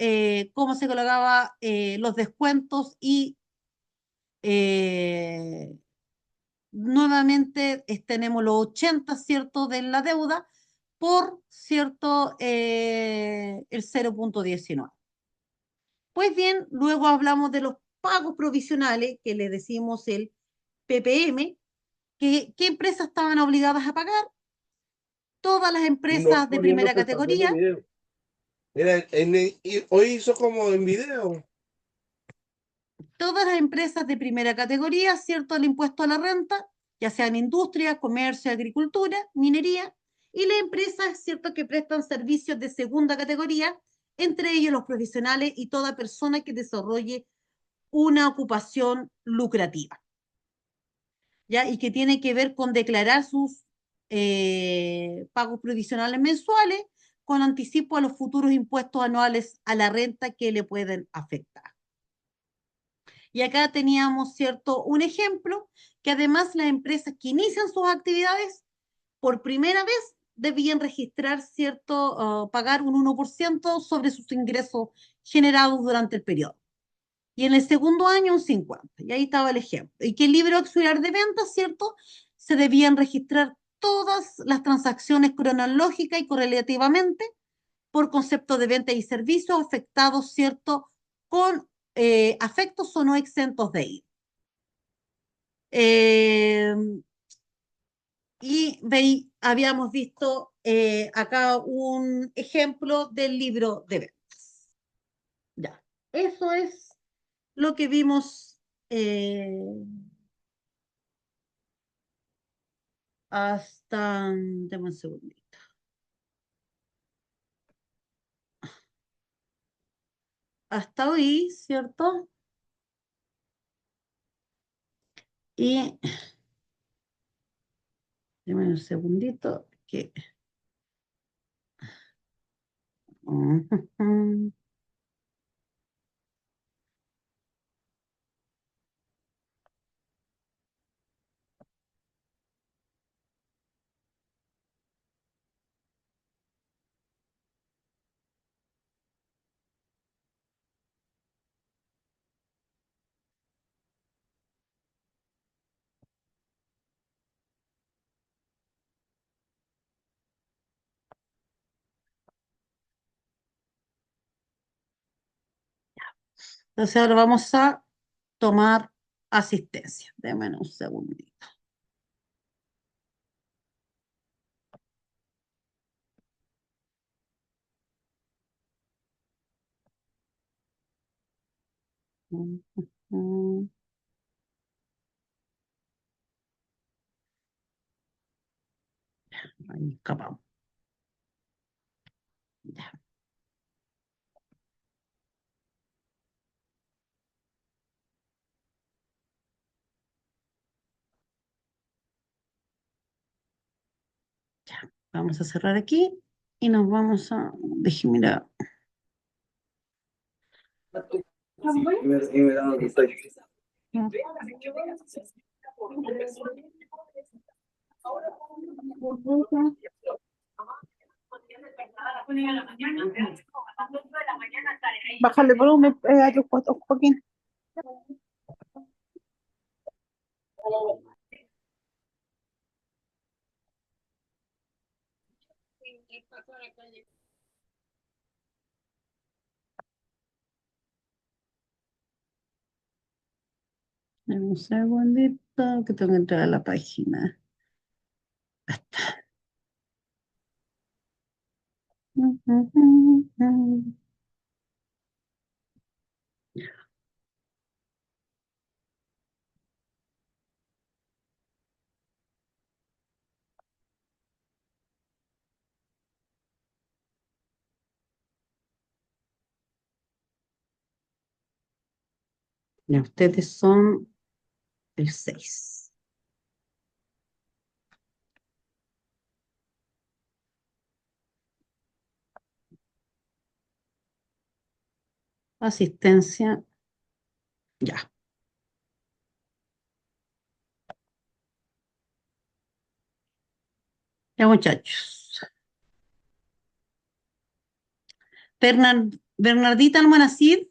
cómo se colocaba los descuentos y eh, nuevamente tenemos los 80, ¿cierto?, de la deuda por, ¿cierto?, el 0,19. Pues bien, luego hablamos de los pagos provisionales, que le decimos el PPM, ¿qué empresas estaban obligadas a pagar? Todas las No empresas de poniendo primera prestación de categoría, video. Mira, hoy hizo como en video. todas las empresas de primera categoría, ¿cierto? El impuesto a la renta, ya sea en industria, comercio, agricultura, minería, y las empresas, ¿cierto?, que prestan servicios de segunda categoría, entre ellos los profesionales y toda persona que desarrolle una ocupación lucrativa, ¿ya? Y que tiene que ver con declarar sus pagos provisionales mensuales con anticipo a los futuros impuestos anuales a la renta que le pueden afectar. Y acá teníamos, ¿cierto?, un ejemplo que además las empresas que inician sus actividades por primera vez debían registrar, ¿cierto?, pagar un 1% sobre sus ingresos generados durante el periodo. Y en el segundo año un 50%. Y ahí estaba el ejemplo. Y que el libro auxiliar de ventas, ¿cierto? Se debían registrar todas las transacciones cronológicas y correlativamente por concepto de venta y servicios afectados, ¿cierto? Con afectos o no exentos de IVA. Eh, habíamos visto acá un ejemplo del libro de ventas. Ya, eso es lo que vimos hasta, dame un segundito, hasta hoy, ¿cierto? Y, dame un segundito, que... Entonces ahora vamos a tomar asistencia. Déjenme un segundito. Mm. Ahí escapamos. Ya. Ya. Vamos a cerrar aquí y nos vamos a... Déjeme mirar. Bájale el volumen a tu Joaquín. Dame un segundito que tengo que entrar a la página. Basta. Ya, ustedes son el 6. Asistencia. Ya. Ya, muchachos. Bernardita Almanacid.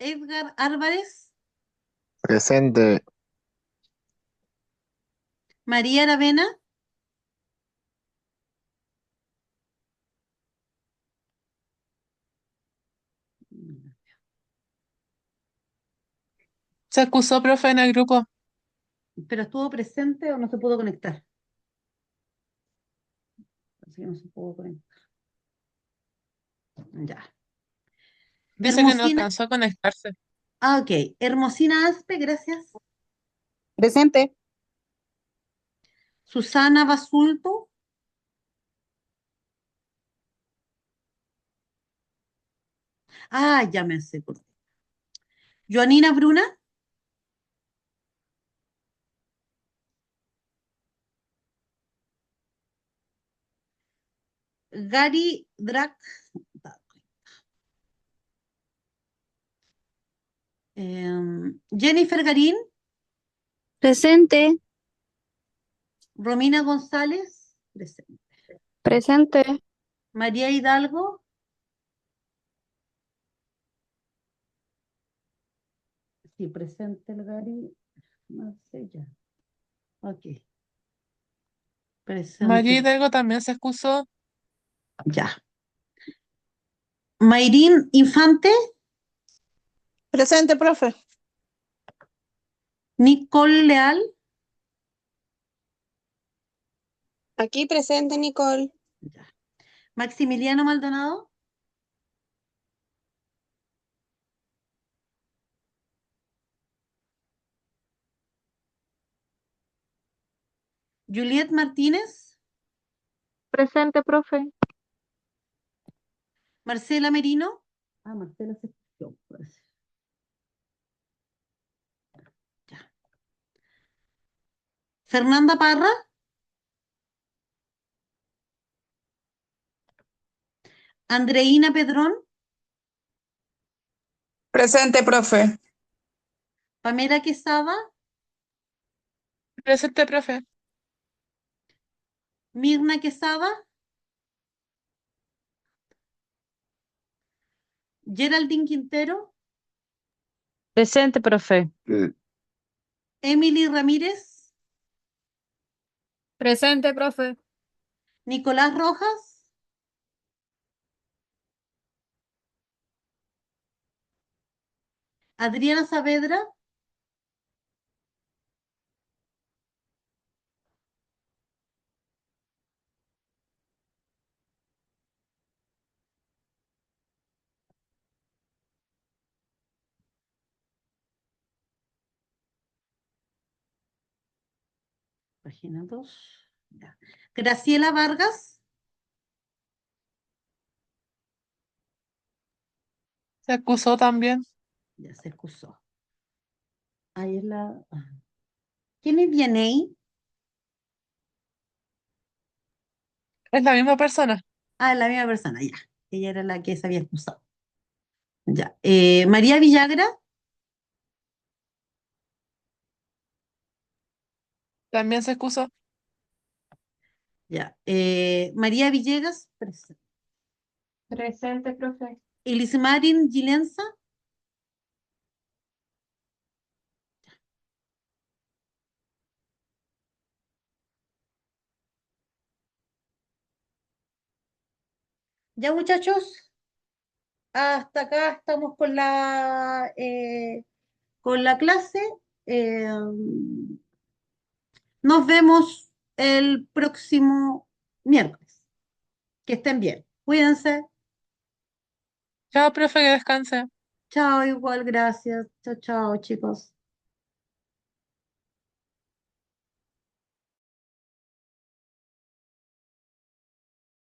Edgar Álvarez. Presente. María Aravena. Se excusó, profe, en el grupo. ¿Pero estuvo presente o no se pudo conectar? Así que no se pudo conectar. Ya. Dice que no Hermosina. alcanzó a conectarse. Ah, ok. Hermosina Aspe, gracias. Presente. Susana Basulto. Ah, ya me sé. Joanina Bruna. Gary Drac. Jennifer Garín. Presente. Romina González. Presente. Presente. María Hidalgo. Sí, presente el Gary. No sé ya. Ok. María Presente. Hidalgo también se excusó. Ya. Mayrín Infante. Presente, profe. Nicole Leal. Aquí presente, Nicole. Ya. Maximiliano Maldonado. Juliet Martínez. Presente, profe. Marcela Merino. Ah, Marcela se escuchó, parece. Ya. Fernanda Parra. Andreina Pedrón. Presente, profe. Pamela Quesada. Presente, profe. Mirna Quesada. Geraldine Quintero. Presente, profe. Emily Ramírez. Presente, profe. Nicolás Rojas, Adriana Saavedra, página 2. Ya. Graciela Vargas, Se excusó también. ya se excusó. Ahí es la. ¿Quién es Vianey? Es la misma persona. Ah, es la misma persona, ya. Ella era la que se había excusado. Ya. María Villagra, También se excusó. ya. María Villegas, presente. Presente, profe. Elismarin Gilenza, ya muchachos, hasta acá estamos con la clase. Eh, Nos vemos el próximo miércoles. Que estén bien. Cuídense. Chao, profe, que descanse. Chao, igual, gracias. Chao, chao, chicos.